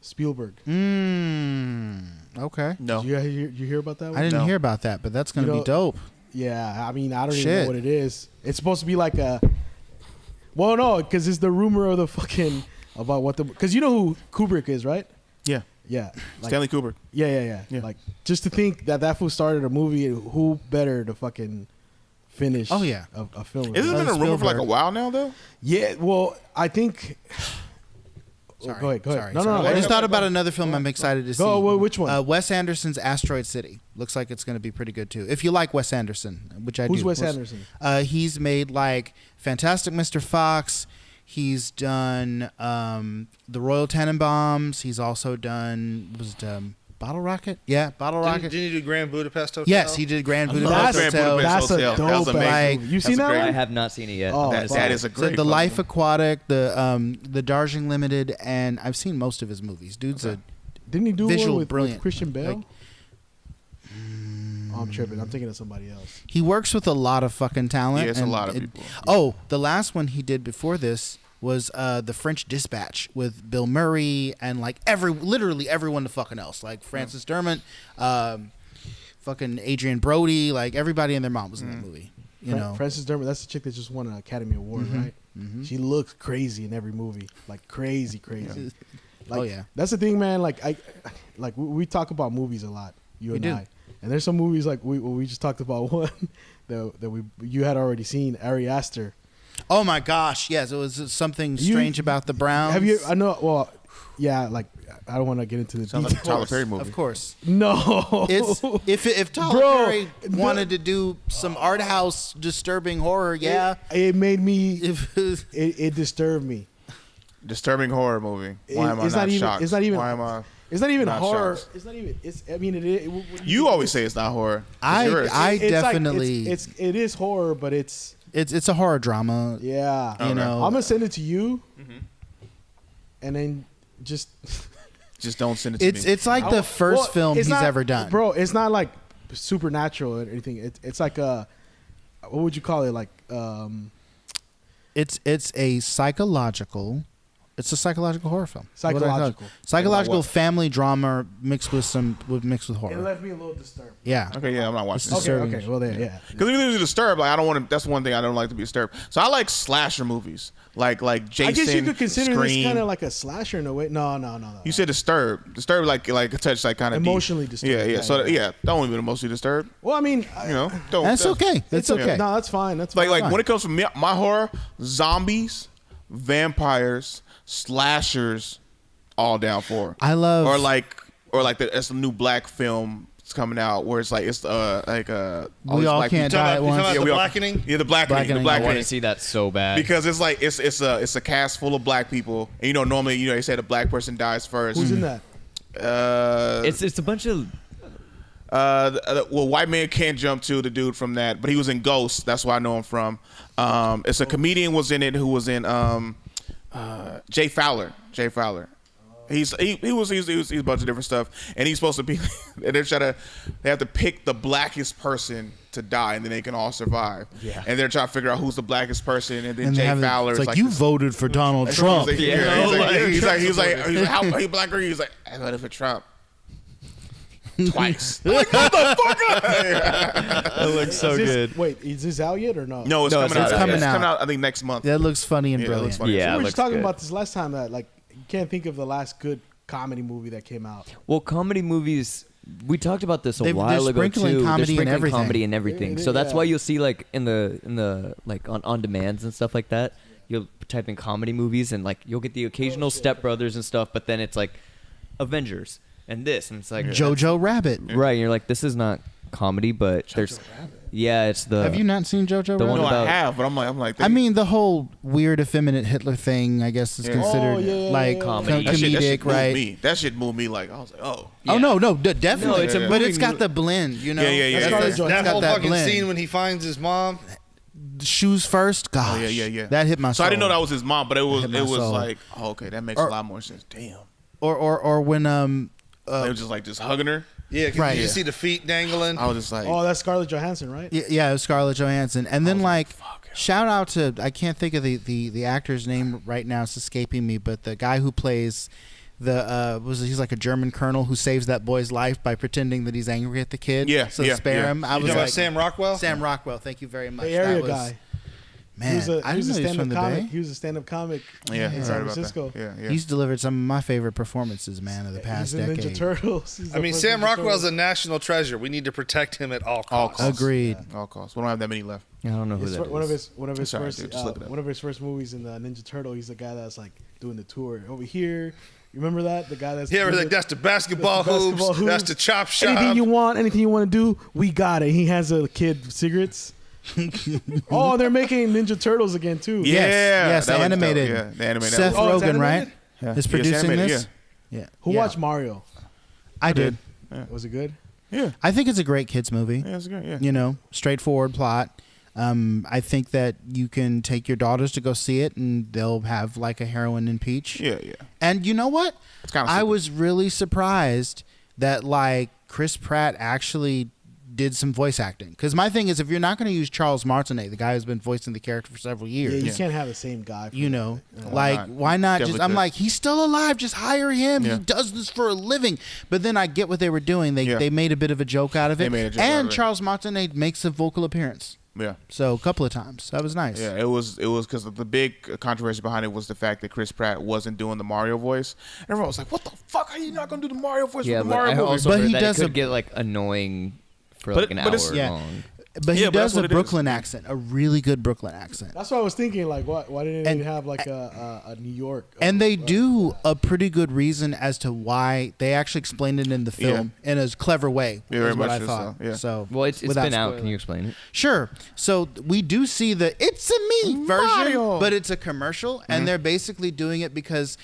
Spielberg. Okay. No. Did you hear about that one? I didn't hear about that, but that's going to be dope. Yeah, I mean, I don't even Shit. know what it is. It's supposed to be like a. Well, no, because it's the rumor of the fucking about what the because you know who Kubrick is, right? Yeah. Yeah, like, Stanley Kubrick. Yeah. Like just to think that fool started a movie, who better to fucking finish? Oh, yeah. a film. Isn't it been a rumor for like a Spielberg. while now though? Yeah, well, I think. Sorry. Go ahead. Sorry. No. I just thought about another film I'm excited to see. Go. Well, which one? Wes Anderson's Asteroid City. Looks like it's going to be pretty good too. If you like Wes Anderson, which I do. Who's Wes Anderson? He's made like Fantastic Mr. Fox. He's done the Royal Tenenbaums. He's also done Bottle Rocket. Yeah, Bottle Rocket. Did you do Grand Budapest Hotel? Yes, he did Grand Budapest That's Hotel. That's a Hotel. That was dope amazing. ass movie. You seen that great- I one? have not seen it yet. Oh, That is a So great. the fucking Life movie. Aquatic, the Darjeeling Limited, and I've seen most of his movies. Dude's a Didn't he do visual one with brilliant. Christian Bale? Like, Oh, I'm tripping. I'm thinking of somebody else. he works with a lot of fucking talent. Yeah, it's a and lot of people. Oh, the last one he did before this was the French Dispatch with Bill Murray and like literally everyone the fucking else, like Francis Dermott, fucking Adrian Brody, like everybody and their mom was in that movie. You know, Frances Dermott. That's the chick that just won an Academy Award, right? She looks crazy in every movie, like crazy. Like, Oh, yeah. That's the thing, man. Like we talk about movies a lot, you and do. I. And there's some movies like we just talked about one that you had already seen, Ari Aster. Oh my gosh, yes, it was something strange about the Browns. Have you? I know. Well, Yeah, like I don't want to get into the Sounds details. like a Tyler Perry movie. Of course. No, It's if Tyler Bro, Perry wanted to do some art house disturbing horror, yeah. it made me. If It disturbed me. Disturbing horror movie. Why am I It's not not even- shocked? it's not even- Why am I? It's not even Not horror. shocked. It's not even. It's. I mean, it You always say it's not horror. I it's like- definitely it is horror, but it's it's a horror drama. yeah. You know, I'm gonna send it to you, Mm-hmm. and then just. Just don't send it to me. it's like the first Well, film it's he's not- ever done. bro. It's not like supernatural or anything. It's like a. What would you call it? Like It's a psychological. It's a psychological horror film. What do I call it? Psychological. Psychological what? family drama mixed with it horror. left me a little disturbed. Yeah. Okay, yeah, I'm not watching It's this. Okay. disturbing. Well, there. Yeah. Because if you're disturbed, like I don't want to. That's one thing I don't like to be disturbed. So I like slasher movies, like Jason. I guess you could consider Scream. this kind of like a slasher in a way. No. You said disturbed. Disturbed, like a touch, like kind of Emotionally disturbed. Yeah, yeah. Yeah, So yeah. don't even emotionally disturbed. Well, I mean, You know, don't. That's okay. it's That's okay. No, that's fine. That's Like fine. when it comes from my horror, zombies, vampires, slashers, all down for. I love or like it's a new black film that's coming out where it's like all We these All black Can't people- Die at You talking once. about Yeah, the we all- blackening? Yeah, the blackening. Blackening. The I want blackening. to see that so bad. Because it's like it's a cast full of black people, and normally they say the black person dies first. Who's in that? it's a bunch of Well, White Man Can't Jump to the dude from that, but he was in Ghost. That's where I know him from. It's a comedian was in it who was in Jay Fowler. Jay Fowler. He's a bunch of different stuff, and he's supposed to be. And they have to pick the blackest person to die, and then they can all survive. Yeah. And they're trying to figure out who's the blackest person, and then And they Jay have it- Fowler it's is like you this- voted for Donald Trump. He's like, how are you black or he's like, I voted for Trump. Twice. I'm like, motherfucker! that looks so Is this- good. Wait, is this out yet or no? No, it's No, coming out. it's coming It's out. coming out. I think next month. That looks funny and Yeah, it looks brilliant. funny. Yeah, we it were looks just talking good. about this last time that like you can't think of the last good comedy movie that came out. Well, comedy movies. We talked about this a They're while ago sprinkling too. comedy They're in sprinkling everything. comedy and everything. Yeah, So that's yeah. why you'll see like in the like on demands and stuff like that. You'll type in comedy movies and like you'll get the occasional Step Brothers and stuff, but then it's like Avengers and this, and it's like Jojo Rabbit. right. And you're like, this is not comedy, but there's yeah, it's the. Have you not seen Jojo the Rabbit? one No, I about- have, but I'm like. I mean, the whole weird, effeminate Hitler thing, I guess, is Yeah. considered Oh, yeah, like Comedy. that shit comedic, moved right? me. That shit moved me. Like I was like, oh. Oh no, definitely. No, it's a but moving it's got the blend, you know. Yeah, yeah, yeah, It's yeah. got- it's That That got whole that fucking blend. scene when he finds his mom. Shoes first. Gosh. Oh, yeah. That hit my So soul. I didn't know that was his mom, but it was hit my it was soul. like, oh, okay, that makes a lot more sense. Damn. Or when They were just like just hugging her. Yeah, 'cause Right. you see the feet dangling. I was just like, Oh, that's Scarlett Johansson, right? yeah, it was Scarlett Johansson, and then like shout out to I can't think of the actor's name right now. It's escaping me, but the guy who plays he's like a German colonel who saves that boy's life by pretending that he's angry at the kid. Yeah, so yeah, spare yeah. him. I You was talking like about Sam Rockwell? Sam Rockwell. Thank you very much. Bay Area That was- guy. Man, He was a I didn't know he was stand-up from the comic. Bay. He was a stand-up comic yeah, in I San heard about Francisco. that. Yeah. He's delivered some of my favorite performances, man, of the past He's in decade. Ninja Turtles. He's I the mean, first Sam Ninja Rockwell's Turtle. a national treasure. We need to protect him at all costs. Agreed. All costs. We don't have that many left. I don't know who His that fir- one of is. his Sorry, first dude, just look it up. one of his first movies in the Ninja Turtle. He's the guy that's like doing the tour over here. You remember that? The guy that's Yeah, we're doing like, that's the basketball, that's the basketball hoops. That's hoops. the chop shop. anything you want to do, we got it. He has a kid cigarettes. Oh, they're making Ninja Turtles again too. Yeah. Yes, that the looks animated. dope. Yeah, the animated. Seth Oh, it's Rogen, right? animated? Yeah. Is Yes, producing animated, this. Yeah. Who Yeah. watched Mario? I did. Was it good? Yeah. I think it's a great kids movie. Yeah, it's good. Yeah. You know, straightforward plot. I think that you can take your daughters to go see it, and they'll have like a heroine in Peach. Yeah. And you know what? It's kinda I stupid. was really surprised that like Chris Pratt actually did some voice acting. Because my thing is, if you're not going to use Charles Martinet, the guy who's been voicing the character for several Yeah, years, you can't have the same guy. For you know, that. like not? why not? Definitely Just I'm could. like, he's still alive. Just hire him. Yeah. He does this for a living. But then I get what they were doing. They made a bit of a joke out of They it. made a joke out And of it. Charles Martinet makes a vocal appearance. Yeah. So a couple of times. That was nice. Yeah, it was because the big controversy behind it was the fact that Chris Pratt wasn't doing the Mario voice. Everyone was like, "What the fuck? How you not gonna do the Mario voice Yeah, for the but Mario I movie?" also But heard he that does it could a- get like annoying for But like an it- hour but it's- Yeah. long. But he Yeah, but does that's what a it is. Brooklyn accent, a really good Brooklyn accent. That's what I was thinking. Like, why didn't And- they have like a New York? And they do a pretty good reason as to why they actually explained it in the film in a clever way. Yeah, very is what much I so, thought. yeah. So Well, it's without been out. spoiling. Can you explain it? Sure. So we do see the "It's a Me" version, Mario. but it's a commercial, and they're basically doing it because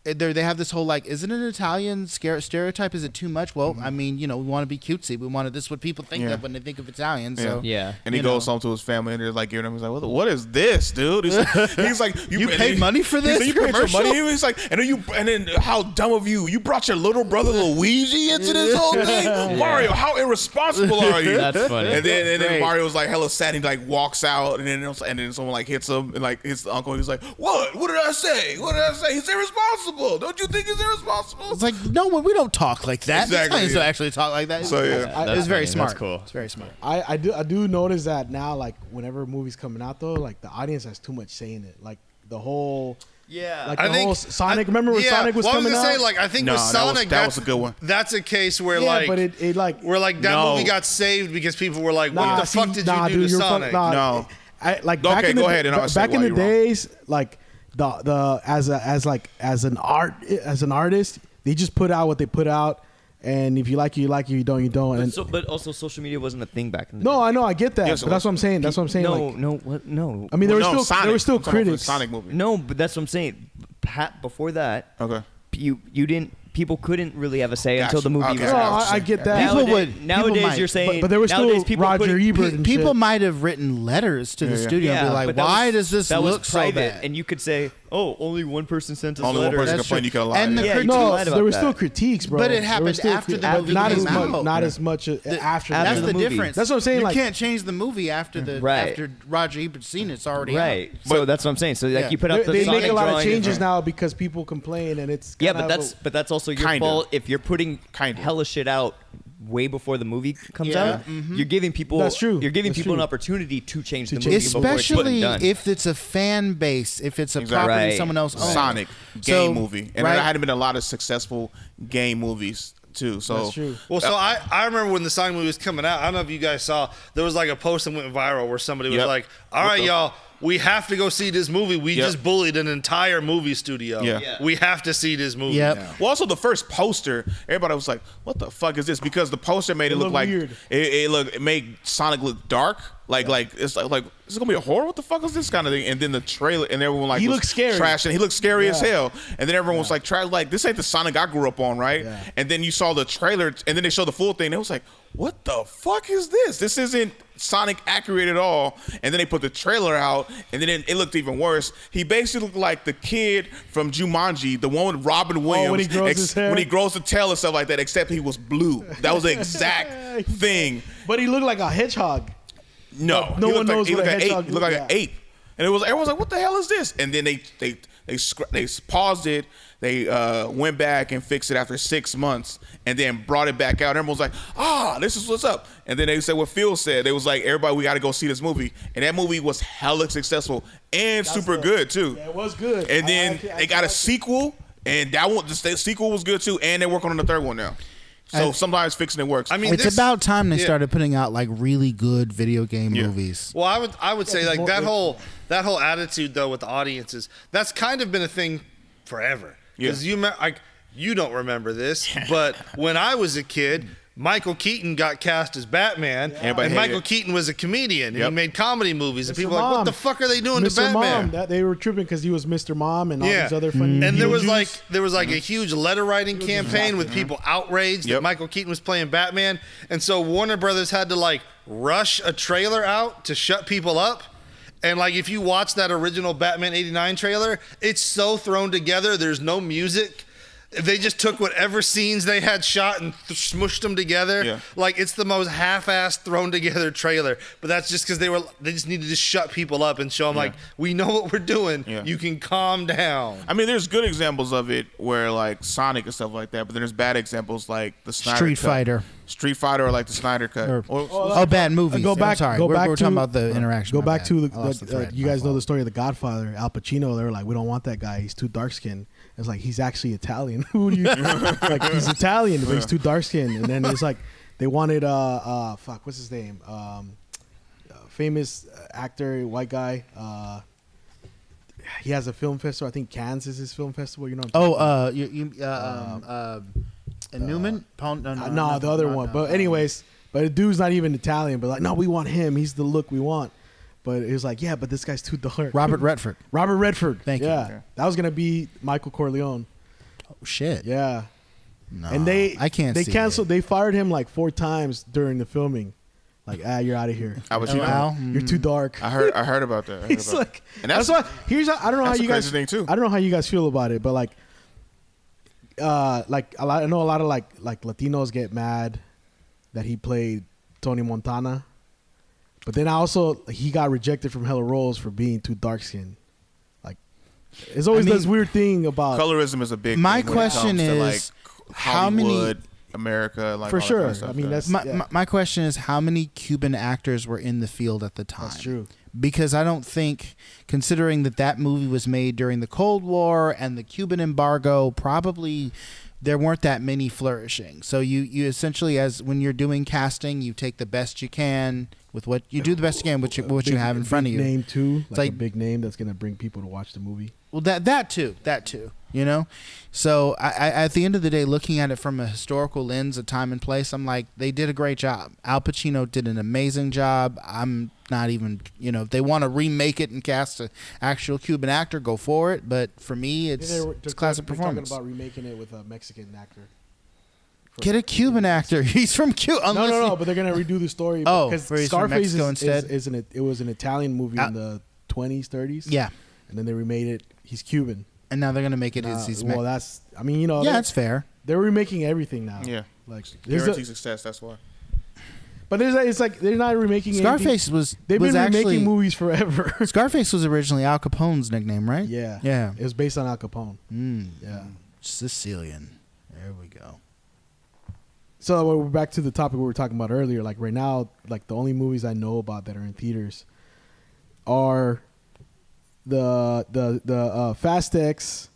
they have this whole like, is it an Italian stereotype? Is it too much? Well, I mean, we want to be cutesy. We wanted this is what people think of when they think of Italian. So Yeah. And he goes home to his family, and they're like giving him. He's like, "What is this, dude?" He's like, You paid money for this You paid your commercial? money. He's like, and then how dumb of you! You brought your little brother Luigi into this whole thing, Mario. How irresponsible are you? That's funny. And then Great. Mario's like hella sad. He like walks out, and then someone like hits him, and like hits the uncle. He's like, "What? What did I say? What did I say? He's irresponsible. Don't you think he's irresponsible?" it's like, no, we don't talk like that. Exactly, Italians don't yeah. actually talk like that. So, yeah. it's That's very funny. smart. That's cool. It's very smart. I do notice that now. Like, whenever a movie's coming out, though, like the audience has too much say in it. Like the whole. Yeah. Like the whole Sonic. Remember when Sonic was well, coming I was out? gonna say, like, I think No, with Sonic, that was a good one. That's a case where, yeah, like, but it like where like that No. movie got saved because people were like, "What nah, the fuck see, did nah, you do dude, to you're Sonic?" No. I like Okay, back in go the, ahead, and I'll say back in why the you're wrong. days, like the as an artist, they just put out what they put out, and if you like it, you like it. You don't, you don't. And But also, social media wasn't a thing back in the no, day. I know, I get that. Yes, it but that's was. what I'm saying. That's what I'm saying. No, like, no, what? No. I mean, there Well, were no, still Sonic. there were still I'm talking about the critics. Sonic movie. No, but that's what I'm saying. Before that, Okay. you didn't. People couldn't really have a say Gotcha. until the movie Okay. was No, out. I get that. People Nowadays, would- nowadays people might, you're saying, but there was nowadays still people Roger couldn't- Ebert and People shit. might have written letters to the Yeah. studio and be like, but that why was- does this that look was so private? bad? And you could say, oh, only one person sent us Only one letters. person That's complained. true. You could lie. And the Yeah. critiques- you No, lied about there were that. still critiques, bro. But it There were happened still after the crit- movie not came as much, out. not Yeah. as much after. That's After the the movie. difference. That's what I'm saying, You like- can't change the movie after Right. after Roger Ebert's seen it. It's already Right. out. So that's what I'm saying. So like Yeah. you put out the They Sonic make a lot of drawing changes and- now because people complain, and it's Yeah, kinda but that's also your Kinda. fault if you're putting Kinda. hella shit out way before the movie comes Yeah. out. You're giving people That's true. You're giving That's people an true. opportunity to change the movie before it's Especially done. if it's a fan base, if it's a Exactly. property Right. someone else owns. Sonic So, game movie, and right. there hadn't been a lot of successful game movies too. So That's true. Well, so I remember when the Sonic movie was coming out. I don't know if you guys saw. There was like a post that went viral where somebody was Yep. like, "All right, y'all, we have to go see this movie. We Yep. just bullied an entire movie studio. Yeah. Yeah. We have to see this movie." Yep. now." Well, also the first poster, everybody was like, "What the fuck is this?" Because the poster made it look looked like weird. it made Sonic look dark, like it's like is it gonna be a horror? What the fuck is this kind of thing? And then the trailer, and everyone like He was looked scary. trash, and he looked scary as Yeah. hell. And then everyone was like, "Try like this ain't the Sonic I grew up on, right?" Yeah. And then you saw the trailer, and then they showed the full thing. And it was like, "What the fuck is this? This isn't Sonic accurate at all." And then they put the trailer out, and then it looked even worse. He basically looked like the kid from Jumanji, the one with Robin Williams, when he grows his hair? when he grows the tail and stuff like that. Except he was blue. That was the exact thing. But he looked like a hedgehog. No, No he one looked knows he what looked a like an ape. hedgehog He looked like an looks like. ape, and it was everyone was like, "What the hell is this?" And then they paused it. They went back and fixed it after 6 months, and then brought it back out. Everyone was like, this is what's up." And then they said what Phil said. They was like, "Everybody, we got to go see this movie." And that movie was hella successful and super good too. Yeah, it was good. And then I they got a sequel, and that one, the sequel was good too. And they're working on the third one now. So sometimes fixing it works. I mean, It's this- about time they yeah. started putting out like really good video game movies. Well, I would say like that whole attitude though with the audiences, that's kind of been a thing forever. Because you don't remember this, but when I was a kid, Michael Keaton got cast as Batman, Everybody and hated Michael it. Keaton was a comedian, and Yep. he made comedy movies, and Mr. people were like, "What Mom. the fuck are they doing to Mr. Batman?" Mom, that they were tripping because he was Mr. Mom and all Yeah. these other funny. And there was Beetlejuice. like a huge letter writing campaign with people outraged that Yep. Michael Keaton was playing Batman, and so Warner Brothers had to like rush a trailer out to shut people up. And like if you watch that original Batman '89 trailer, it's so thrown together. There's no music. They just took whatever scenes they had shot and smushed them together. Yeah. Like it's the most half-assed thrown together trailer. But that's just because they just needed to shut people up and show them like, we know what we're doing. Yeah. You can calm down. I mean, there's good examples of it where like Sonic and stuff like that, but then there's bad examples like the Snyder Street Cut. Fighter. Street Fighter, or like the Snyder Cut. Oh, bad movies. Go back. I'm sorry. Go we're back we're to, talking about the interaction. Go My back bad. to I lost the thread. you My guys know fault. the story of the Godfather, Al Pacino. They were like, we don't want that guy. He's too dark skinned. It's like he's actually Italian. Who do you like? He's Italian, but he's too dark skinned. And then it's like they wanted what's his name? famous actor, white guy. He has a film festival. I think Cannes is his film festival. You know. And Newman? No, the other one. But anyways, but the dude's not even Italian. But like, no, we want him. He's the look we want. But it was like, yeah, but this guy's too dark. Robert Redford. Robert Redford. Thank you. Yeah, Okay. that was gonna be Michael Corleone. Oh shit. Yeah. No, And I can't. They see canceled. it. They fired him like 4 times during the filming. Like, you're out of here. Al Pacino. Al? You're too dark. I heard about that. It's like, and that's why. Here's how, I don't know how that's you a guys. crazy thing, too. I don't know how you guys feel about it, but like I know a lot of like Latinos get mad that he played Tony Montana, but then he got rejected from hella roles for being too dark skinned. Like, it's always this weird thing about colorism is a big. My thing when question it comes to, is, like, how many- Hollywood, America, like for all that sure. kind of stuff, I mean, yeah. that's My question is, how many Cuban actors were in the field at the time? That's true. Because I don't think, considering that movie was made during the Cold War and the Cuban embargo, probably there weren't that many flourishing. So you essentially, as when you're doing casting, you take the best you can with what you do, the best you can with what you have in front of you. Name too, It's like a big name that's gonna bring people to watch the movie. Well, that too, you know. So I at the end of the day, looking at it from a historical lens of time and place, I'm like, they did a great job. Al Pacino did an amazing job. I'm not even, if they want to remake it and cast an actual Cuban actor, go for it. But for me, it's classic performance. They're talking about remaking it with a Mexican actor. Get a Cuban actor. He's from Cuba. No, but they're gonna redo the story. Oh, because where he's from Scarface Mexico instead? it was an Italian movie in the 20s, 30s. Yeah, and then they remade it. He's Cuban, and now they're gonna make it. He's well, that's. I mean, yeah, that's fair. They're remaking everything now. Yeah, like guarantee success. That's why. But it's like they're not remaking. Scarface anything. They've been actually remaking movies forever. Scarface was originally Al Capone's nickname, right? Yeah, yeah. It was based on Al Capone. Yeah, Sicilian. There we go. So we're back to the topic we were talking about earlier. Like right now, like the only movies I know about that are in theaters are the Fast X.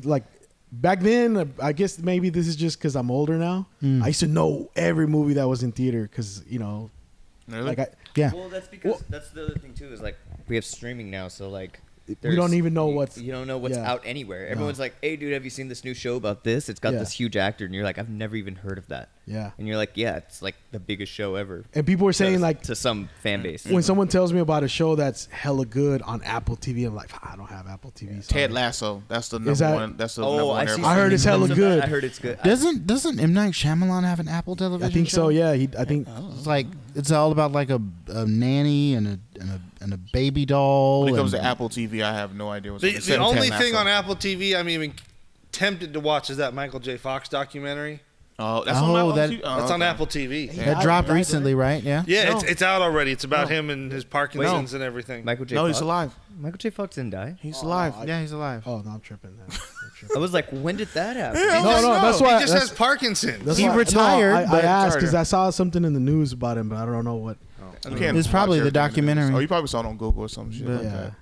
Like back then, I guess maybe this is just because I'm older now. I used to know every movie that was in theater because Really? like Well, that's because that's the other thing too is like we have streaming now, so like we don't even know what's you don't know what's out anywhere. Everyone's like, "Hey, dude, have you seen this new show about this? It's got this huge actor," and you're like, "I've never even heard of that." Yeah, and you're like, "Yeah, it's like the biggest show ever." And people were saying like to some fan base, when someone tells me about a show that's hella good on Apple TV, I'm like, I don't have Apple TV. Sorry. Ted Lasso. That's the number one. That's the number one. I heard it's hella good. I heard it's good. Doesn't M. Night Shyamalan have an Apple television? I think show? so. Yeah, I think it's like it's all about like a nanny and a baby doll. When it comes to Apple TV, I have no idea what's the only thing on Apple TV I'm even tempted to watch is that Michael J. Fox documentary. Oh, that's on Apple TV? That's on Apple TV. That dropped recently, right? Yeah. Yeah, it's out already. It's about him and his Parkinson's and everything. Michael J. No, Fox? he's alive. Michael J. Fox didn't die. He's alive. Yeah, he's alive. Oh no, I'm tripping. I was like, when did that happen? No, that's why he just has Parkinson's. He retired. I asked because I saw something in the news about him, but I don't know what. It's probably the documentary. Oh, you probably saw it on Google or some shit like that.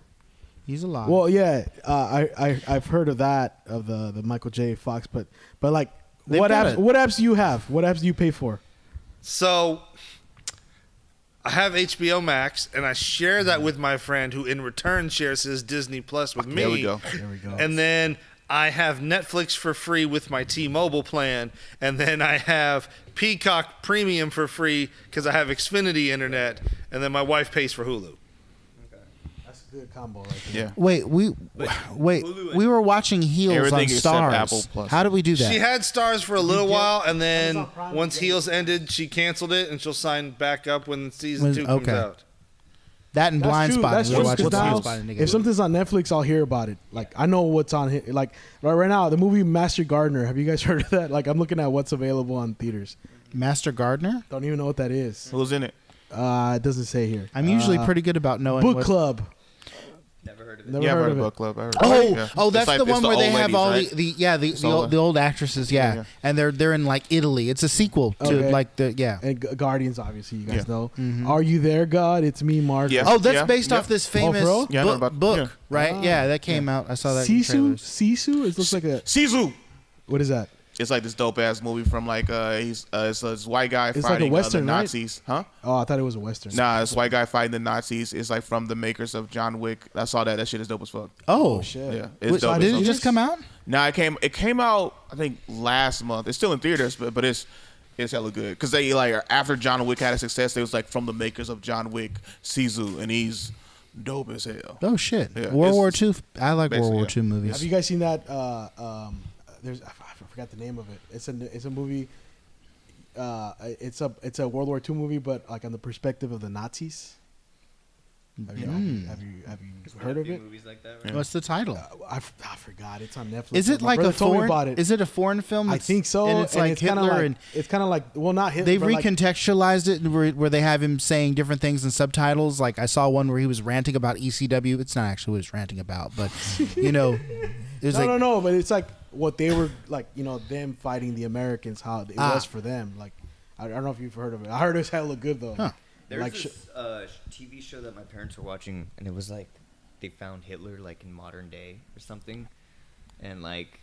He's alive. Well, yeah, I've heard of that of the Michael J. Fox, but like what apps do you have? What apps do you pay for? So I have HBO Max, and I share that with my friend, who in return shares his Disney Plus with me. There we go. And then I have Netflix for free with my T-Mobile plan, and then I have Peacock Premium for free because I have Xfinity Internet, and then my wife pays for Hulu. That's a good combo right there. Yeah. Wait, we were watching Heels Everything on except Stars. Apple Plus. How do we do that? She had Stars for a little while, and then Amazon Prime once is Heels ended, she canceled it, and she'll sign back up when season 2 comes out. That and Blind Spot. That's We true. were watching 'Cause now, Blind Spot and if something's on Netflix, I'll hear about it. Like I know what's on here. Like right now, the movie Master Gardener. Have you guys heard of that? Like I'm looking at what's available on theaters. Master Gardener? Don't even know what that is. Who's in it? It doesn't say here. I'm usually pretty good about knowing. Book what- Club. Never heard of it. Never Yeah, I've heard heard of of it. Book Club. I heard That's It's the one it's where they old have ladies, all right? the old actresses, Yeah. and they're in like Italy. It's a sequel to Okay. like the And Guardians, obviously, you guys Yeah. know. Are you there, God? It's me, Mark. Yeah. Oh, that's Yeah. based Yeah. off this for famous real? Yeah, I know about- book, yeah. right? Yeah, that came out. I saw that. In Sisu? trailers. Sisu? It looks like a. Sisu. What is that? It's like this dope ass movie from like it's this white guy It's fighting like a Western, the right? Nazis, huh? Oh, I thought it was a Western. Nah, this white guy fighting the Nazis. It's like from the makers of John Wick. I saw that. That shit is dope as fuck. Oh, shit. Yeah, it's dope. did as it fuck. just come out? Nah, it came out I think last month. It's still in theaters, but it's hella good because they like after John Wick had a success, they was like from the makers of John Wick, Sisu, and he's dope as hell. Oh shit! Yeah, World War it's- II. I like World basically, War yeah. II movies. Have you guys seen that? There's I forgot the name of it. It's a movie. It's a World War II movie, but like on the perspective of the Nazis. Have you heard of it? Movies like that, right? What's the title? I forgot. It's on Netflix. Is it My like brother a told me foreign? about it. Is it a foreign film? I think so. And it's like kinda Hitler, like, and it's kind of like not Hitler. they've but like, recontextualized it where they have him saying different things in subtitles. Like I saw one where he was ranting about ECW. It's not actually what he's ranting about, but there's no, but it's like what they were like. Them fighting the Americans. How it was for them. Like I don't know if you've heard of it. I heard it's hella good though. Huh. There's Like, this TV show that my parents were watching, and it was like they found Hitler like in modern day or something, and like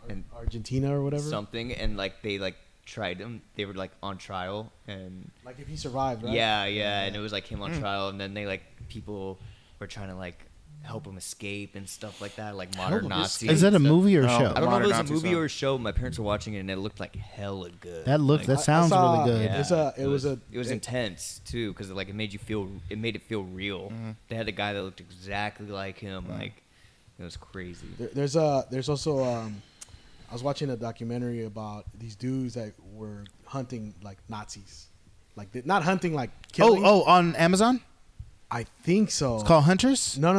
in Argentina or whatever. something, and like they like tried him. They were like on trial, and Like if he survived, right? yeah, and it was like him on trial, and then they like people were trying to like help him escape and stuff like that, like modern him Nazis. Is that a and stuff. movie or a No. show? I don't know if it was Modern a movie Nazi or a show. My parents were watching it, and it looked like hella good. That sounds saw- really good. Yeah, It was intense too, because like it made it feel real. They had a guy that looked exactly like him. Like it was crazy. There's also I was watching a documentary about these dudes that were hunting like Nazis, like not hunting like killing. On Amazon. I think so. It's called Hunters. No.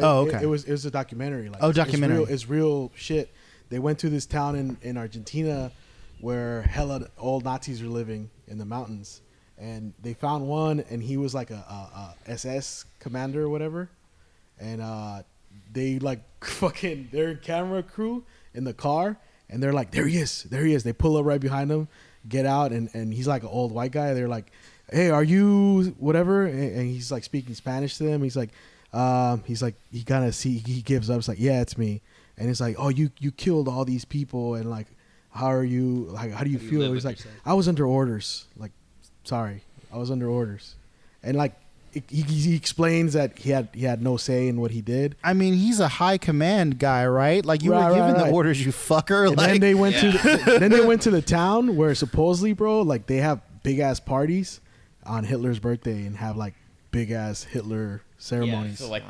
Oh, okay. It was a documentary. Like, documentary. It's real shit. They went to this town in Argentina where hella old Nazis were living in the mountains, and they found one, and he was like a SS commander or whatever, and they like fucking their camera crew in the car, and they're like, there he is. They pull up right behind him, get out, and he's like an old white guy. They're like, hey, are you whatever? And he's like speaking Spanish to them. He's like he kind of he gives up. It's like, yeah, it's me. And it's like, oh, you killed all these people, and like, how are you? Like, how do you feel? live He's with like, yourself? I was under orders. Like, sorry, I was under orders. And like, he explains that he had no say in what he did. I mean, he's a high command guy, right? Like you Right, were given right. the orders, you fucker. And Like then they went to the town where supposedly, bro, like they have big ass parties on Hitler's birthday and have like big ass Hitler ceremonies. Yeah, so like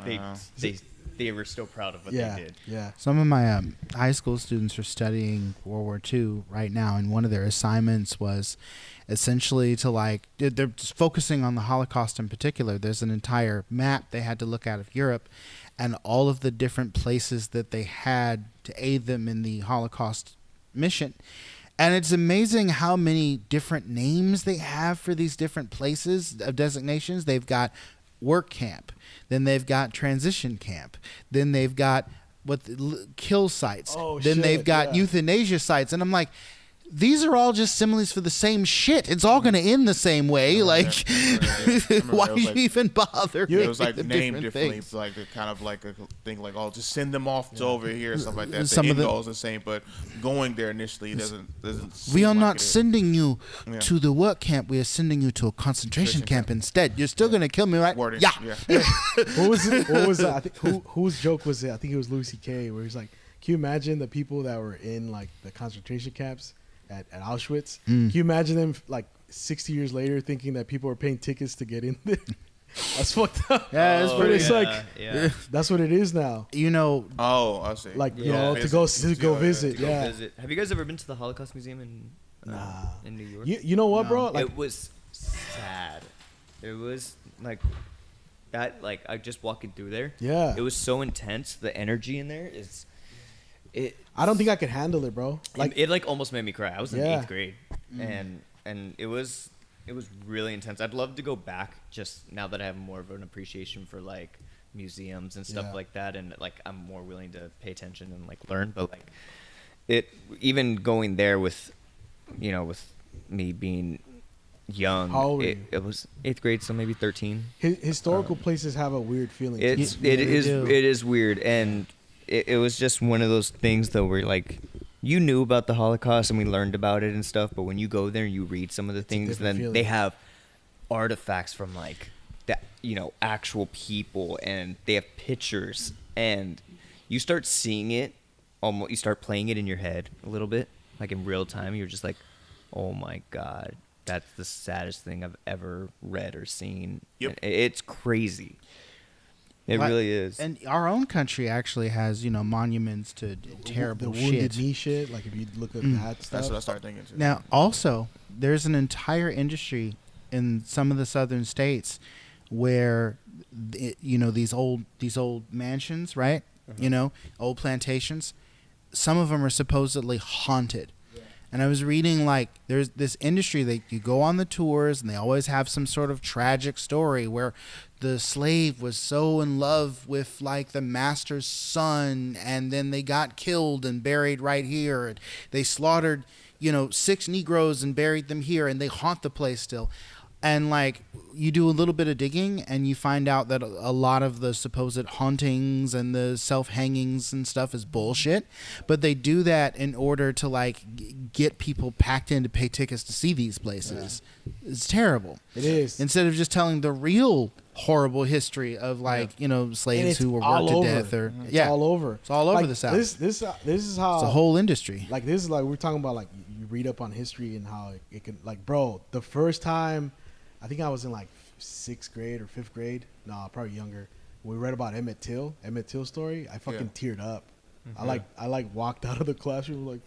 they were still proud of what yeah, they did. yeah. some of my high school students are studying World War II right now, and one of their assignments was essentially to like they're just focusing on the Holocaust in particular. There's an entire map they had to look at of Europe and all of the different places that they had to aid them in the Holocaust mission. And it's amazing how many different names they have for these different places of designations. They've got work camp, then they've got transition camp, then they've got kill sites, then shit, they've got yeah. euthanasia sites. And I'm like, these are all just similes for the same shit. It's all going to end the same way. Like, why It was you like- even bother? It was like naming named them differently, things? like a kind of like a thing, like just send them off to over here, stuff like that. Some The of end the- goal is the same, but going there initially doesn't. We seem are like not it is. sending you Yeah. to the work camp. We are sending you to a concentration camp instead. You're still going to kill me, right? Wording, Yeah. What was it? What was I think whose joke was it? I think it was Lucy K. Where he's like, can you imagine the people that were in like the concentration camps at Auschwitz? Can you imagine them like 60 years later thinking that people were paying tickets to get in there? That's fucked up. Yeah, it's But pretty. it's like that's what it is now. You know, Oh, I see. Like you Yeah. know, to go visit. To go Yeah. visit. Have you guys ever been to the Holocaust Museum in New York? You know what, bro? Like it was sad. It was like that. Like I just walking through there. Yeah. It was so intense. The energy in there is. I don't think I could handle it, bro. Like It like almost made me cry. I was in Yeah. 8th grade, and it was really intense. I'd love to go back just now that I have more of an appreciation for like museums and stuff Yeah. like that, and like I'm more willing to pay attention and like learn. But like it, even going there with me being young, How old were you? it was 8th grade, so maybe 13. historical places have a weird feeling. It they do. is weird, and it was just one of those things though where like you knew about the Holocaust and we learned about it and stuff, but when you go there and you read some of the things, then feeling. they have artifacts from like that, actual people, and they have pictures, and you start seeing it, you start playing it in your head a little bit, like in real time. You're just like, oh my God, that's the saddest thing I've ever read or seen. Yep. It's crazy. It really is. And our own country actually has, monuments to terrible the wounded shit. knee shit. Like if you look at that stuff. That's what I started thinking too. Now, also, there's an entire industry in some of the southern states where, these old mansions, right? Old plantations. Some of them are supposedly haunted. And I was reading, like, there's this industry that you go on the tours, and they always have some sort of tragic story where the slave was so in love with, like, the master's son, and then they got killed and buried right here. And they slaughtered, 6 Negroes and buried them here, and they haunt the place still. And, like, you do a little bit of digging, and you find out that a lot of the supposed hauntings and the self-hangings and stuff is bullshit. But they do that in order to, like, get people packed in to pay tickets to see these places. Yeah. It's terrible. It is. Instead of just telling the real horrible history of, like, slaves who were worked to death. Or It's all over. It's all over the South. This is how... It's a whole industry. Like, this is like, we're talking about, like, you read up on history and how it can... Like, bro, the first time... I think I was in like 6th grade or 5th grade. No, probably younger. We read about Emmett Till story. I fucking teared up. I walked out of the classroom like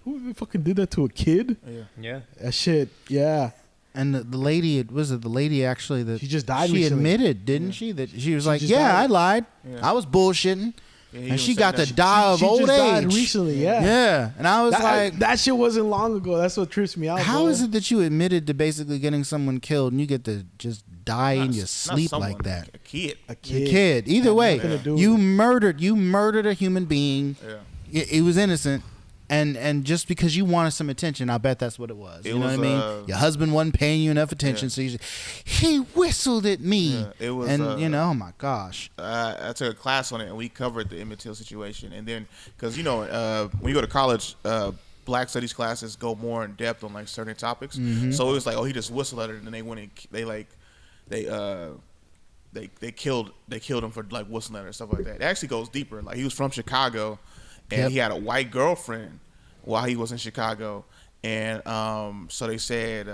who fucking did that to a kid? Yeah. That shit. Yeah. And the lady, the lady actually that she just died. She recently. admitted, didn't she, that she was like, "Yeah, died. I lied. Yeah. I was bullshitting." Yeah, and she got to die of she old just age. Died recently, yeah. Yeah, and I was like, that shit wasn't long ago. That's what trips me out. How is it that you admitted to basically getting someone killed and you get to just die in your sleep like that? A kid. A kid. Either way, you murdered a human being. Yeah. It was innocent. And just because you wanted some attention, I bet that's what it was. You know what I mean? Your husband wasn't paying you enough attention, so he whistled at me. Yeah, it was, and oh my gosh. I took a class on it, and we covered the Emmett Till situation. And then, because when you go to college, Black Studies classes go more in depth on like certain topics. Mm-hmm. So it was like, oh, he just whistled at her, and then they went and they killed him for like whistling at her and stuff like that. It actually goes deeper. Like he was from Chicago. And he had a white girlfriend while he was in Chicago. And so they said,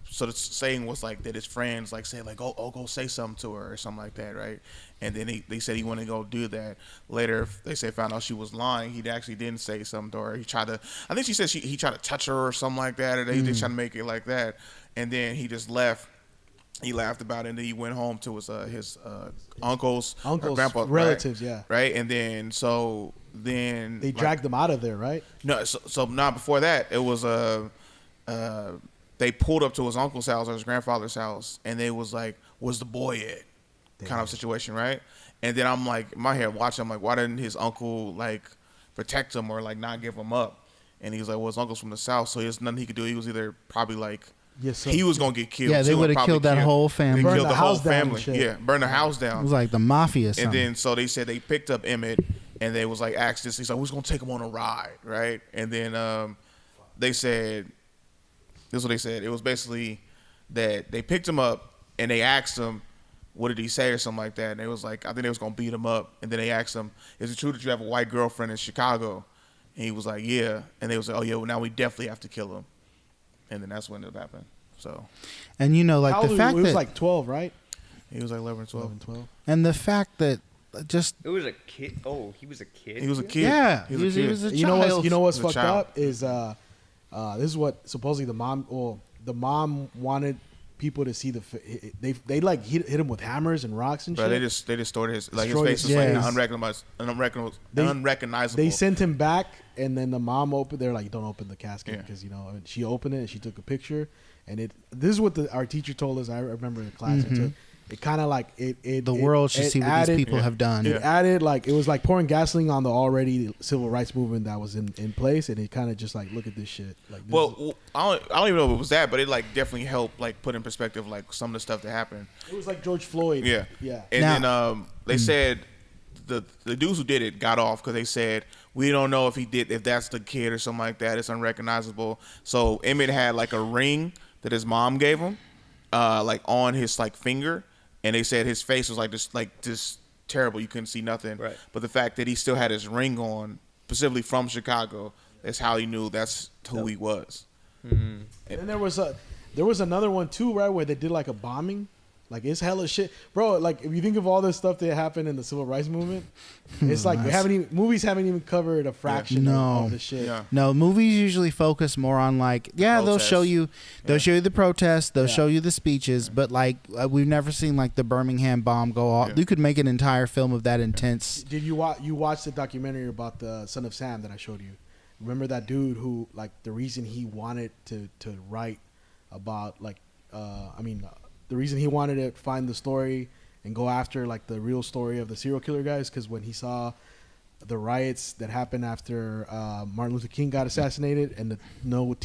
so the saying was like that his friends like say like, oh, go say something to her or something like that, right? And then they said he wanted to go do that. Later, they found out she was lying. He actually didn't say something to her. He tried to, I think she said he tried to touch her or something like that, or they just tried to make it like that. And then he just left. He laughed about it, and then he went home to his uncles, grandpa, relatives, yeah. Right? And then then they dragged them out of there, right? No, so not before that. It was they pulled up to his uncle's house or his grandfather's house, and they was like, "Where's the boy at?" Kind of situation, right? And then I'm like, in my head watching, I'm like, why didn't his uncle like protect him or like not give him up? And he was like, well, his uncle's from the South, so there's nothing he could do. He was either probably like. Yes, so he was gonna get killed. Yeah, they would have killed that whole family. They killed the whole family. Yeah, burned the house down. It was like the mafia. And then so they said they picked up Emmett, and they was like asked this. He's like, who's gonna take him on a ride, right? And then they said, this is what they said. It was basically that they picked him up and they asked him, what did he say or something like that. And they was like, I think they was gonna beat him up. And then they asked him, is it true that you have a white girlfriend in Chicago? And he was like, yeah. And they was like, oh yeah, well now we definitely have to kill him. And then that's when it happened. So, and like the fact that he was like 12, right? He was like 11 or 12. 12. And the fact that just it was a kid. Oh, he was a kid. He was a kid. Yeah, he was a child. You know what's fucked up is this is what supposedly the mom wanted people to see they like hit him with hammers and rocks and shit. They just distorted his face was like unrecognizable. They sent him back, and then the mom opened. They're like, don't open the casket because she opened it and she took a picture. And this is what our teacher told us. I remember in the class. Mm-hmm. It kind of like the world should see what these people have done. It added it was like pouring gasoline on the already civil rights movement that was in place, and it kind of just like, look at this shit. Like, I don't even know if it was that, but it like definitely helped like put in perspective like some of the stuff that happened. It was like George Floyd. Yeah. And then they said the dudes who did it got off because they said we don't know if that's the kid or something like that. It's unrecognizable. So Emmett had like a ring that his mom gave him, like on his like finger, and they said his face was like this terrible. You couldn't see nothing. Right. But the fact that he still had his ring on, specifically from Chicago, that's how he knew that's who he was. And there was another one too, right, where they did like a bombing. Like, it's hella shit, bro. Like, if you think of all this stuff that happened in the civil rights movement, it's like movies haven't even covered a fraction of the shit. Yeah. No, movies usually focus more on like, they'll show you the protests, they'll show you the speeches, but like we've never seen like the Birmingham bomb go off. You could make an entire film of that intense. Did you watch the documentary about the Son of Sam that I showed you? Remember that dude who, like, the reason he wanted to write about, like, the reason he wanted to find the story and go after like the real story of the serial killer guys, because when he saw the riots that happened after Martin Luther King got assassinated, and no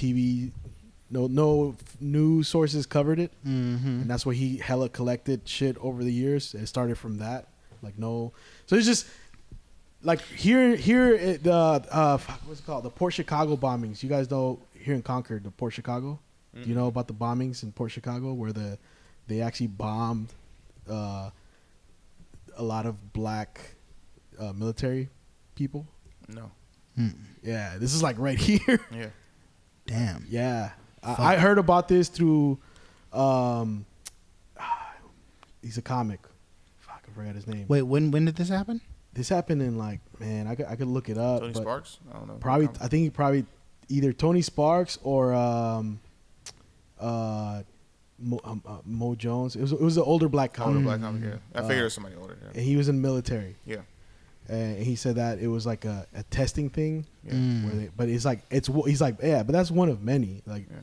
news sources covered it, and that's why he hella collected shit over the years. It started from that, so it's just like here what's it called, the Port Chicago bombings. You guys know here in Concord, the Port Chicago. Do you know about the bombings in Port Chicago where they actually bombed a lot of black military people? No. Yeah, this is like right here. Yeah. Damn. Yeah. I heard about this through he's a comic. Fuck, I forgot his name. Wait, when did this happen? This happened in I could look it up. Tony Sparks? I don't know. Probably, I think probably either Tony Sparks or Mo Jones. It was an older black comic. Older black comic, yeah. I figured it was somebody older. Yeah. And he was in the military. Yeah. And he said that it was like a testing thing. Yeah. But he's like, but that's one of many. Like, yeah.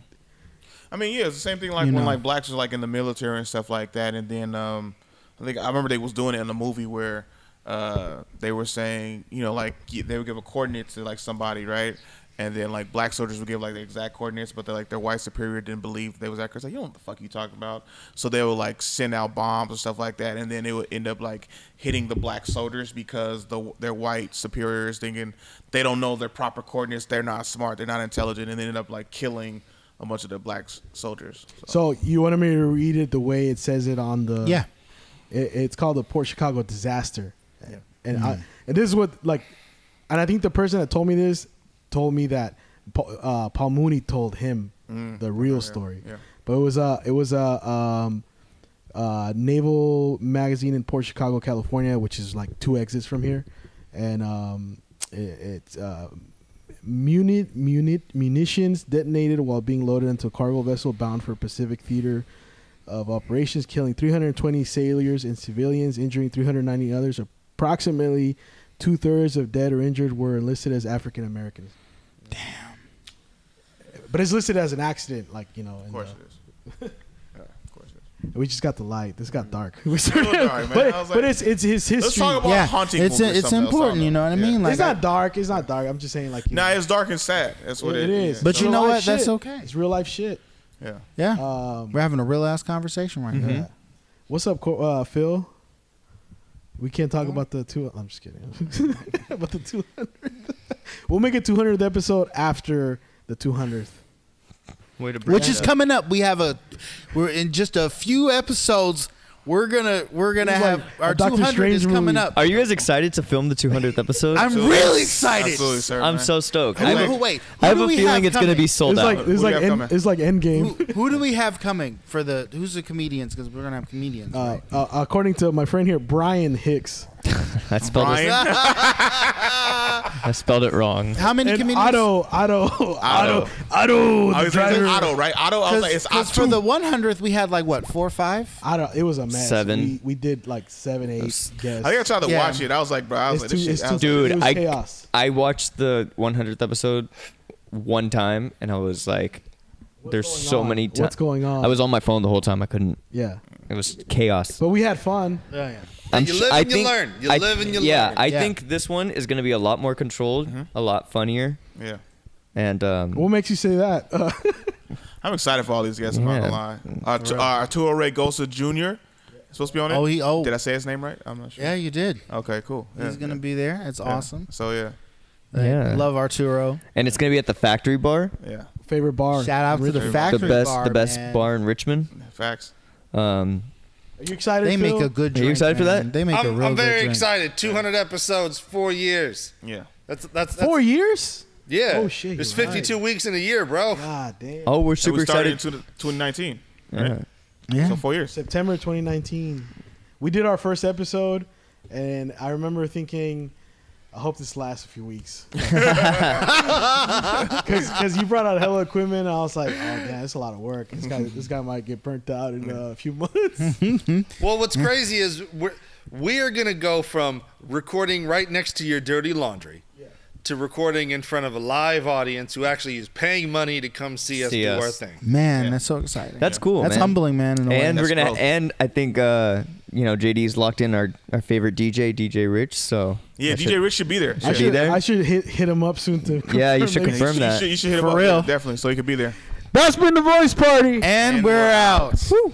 I mean, yeah, it's the same thing like when like blacks were like in the military and stuff like that. And then I remember they was doing it in a movie where they were saying, like they would give a coordinate to like somebody, right? And then like black soldiers would give like the exact coordinates, but their white superior didn't believe they was accurate. Like, you know what the fuck you talking about? So they would like send out bombs and stuff like that, and then it would end up like hitting the black soldiers because their white superiors thinking they don't know their proper coordinates, they're not smart, they're not intelligent, and they end up like killing a bunch of the black soldiers. So you wanted me to read it the way it says it on the It's called the Port Chicago disaster. Yeah. And and this is what and I think the person that told me this told me that Paul Mooney told him the real story. Yeah. But it was a naval magazine in Port Chicago, California, which is like 2 exits from here, and it's munitions detonated while being loaded into a cargo vessel bound for Pacific Theater of Operations, killing 320 sailors and civilians, injuring 390 others. Approximately 2/3 of dead or injured were enlisted as African Americans. Damn. But it's listed as an accident, Of course it is. Yeah, of course it is. We just got the light. This got dark. Dark, man. But it's his history. Let's talk about haunting. It's important, you know what I mean? It's not dark. It's not dark. I'm just saying, it's dark and sad. That's what it is. But It's you real know life what? That's shit. okay. It's real life shit. Yeah. Yeah. We're having a real ass conversation right now. What's up, Phil? We can't talk about the two. I'm just kidding. About the 200. We'll make a 200th episode after the 200th. Which is coming up. We're in just a few episodes. We're gonna have our 200 is coming up. Are you guys excited to film the 200th episode? I'm really excited. Absolutely, sir, I'm man. so stoked. I have a feeling it's gonna be sold out. It's like Endgame. Who do we have coming for who's the comedians? Because we're gonna have comedians. Right? According to my friend here, Brian Hicks. I spelled it wrong. How many comedians? Otto. I was saying Otto, right? Otto. I was like, it's Otto. For the 100th, we had 4 or 5. Otto. It was a mess. 7. We did 7, 8 guests. I think I tried to watch it. I was like, bro, this shit. Dude, it was chaos. I watched the 100th episode one time, and I was like, there's so many times. What's going on? I was on my phone the whole time. I couldn't. Yeah. It was chaos. But we had fun. Yeah. You live and you learn. You live and you learn. Yeah, I think this one is going to be a lot more controlled, a lot funnier. Yeah. And what makes you say that? I'm excited for all these guys. I'm not gonna lie. Arturo Ray Gosa Jr. supposed to be on it? Did I say his name right? I'm not sure. Yeah, you did. Okay, cool. He's gonna be there. It's awesome. So yeah. Yeah. Love Arturo. And it's gonna be at the Factory Bar. Yeah. Favorite bar. Shout out to the Richmond. Factory Bar. The best man. bar in Richmond. Facts. Are you excited? They Phil? make a good drink. Are you excited for man. that? They make a real I'm good very drink. excited. 200 episodes, 4 years. Yeah. That's 4 years. Yeah. Oh, shit, There's you're 52 right. weeks in a year, bro. God damn. Oh, we're And super we started excited. in 2019. Right? Yeah. So 4 years. September 2019. We did our first episode, and I remember thinking, I hope this lasts a few weeks. Because you brought out hella equipment, and I was like, oh, damn, that's a lot of work. This guy might get burnt out in a few months. Well, what's crazy is we're going to go from recording right next to your dirty laundry to recording in front of a live audience who actually is paying money to come see us do our thing. Man, that's so exciting. That's cool. That's man. humbling, man. In a way. And we're That's gonna. cool. And I think JD's locked in our favorite DJ Rich. So Yeah, I DJ should- Rich should be there. I should be there. I should hit him up soon to Yeah, you should maybe. confirm that. You should hit him For up, real. definitely, so he could be there. That's been the voice party. And we're out. Woo.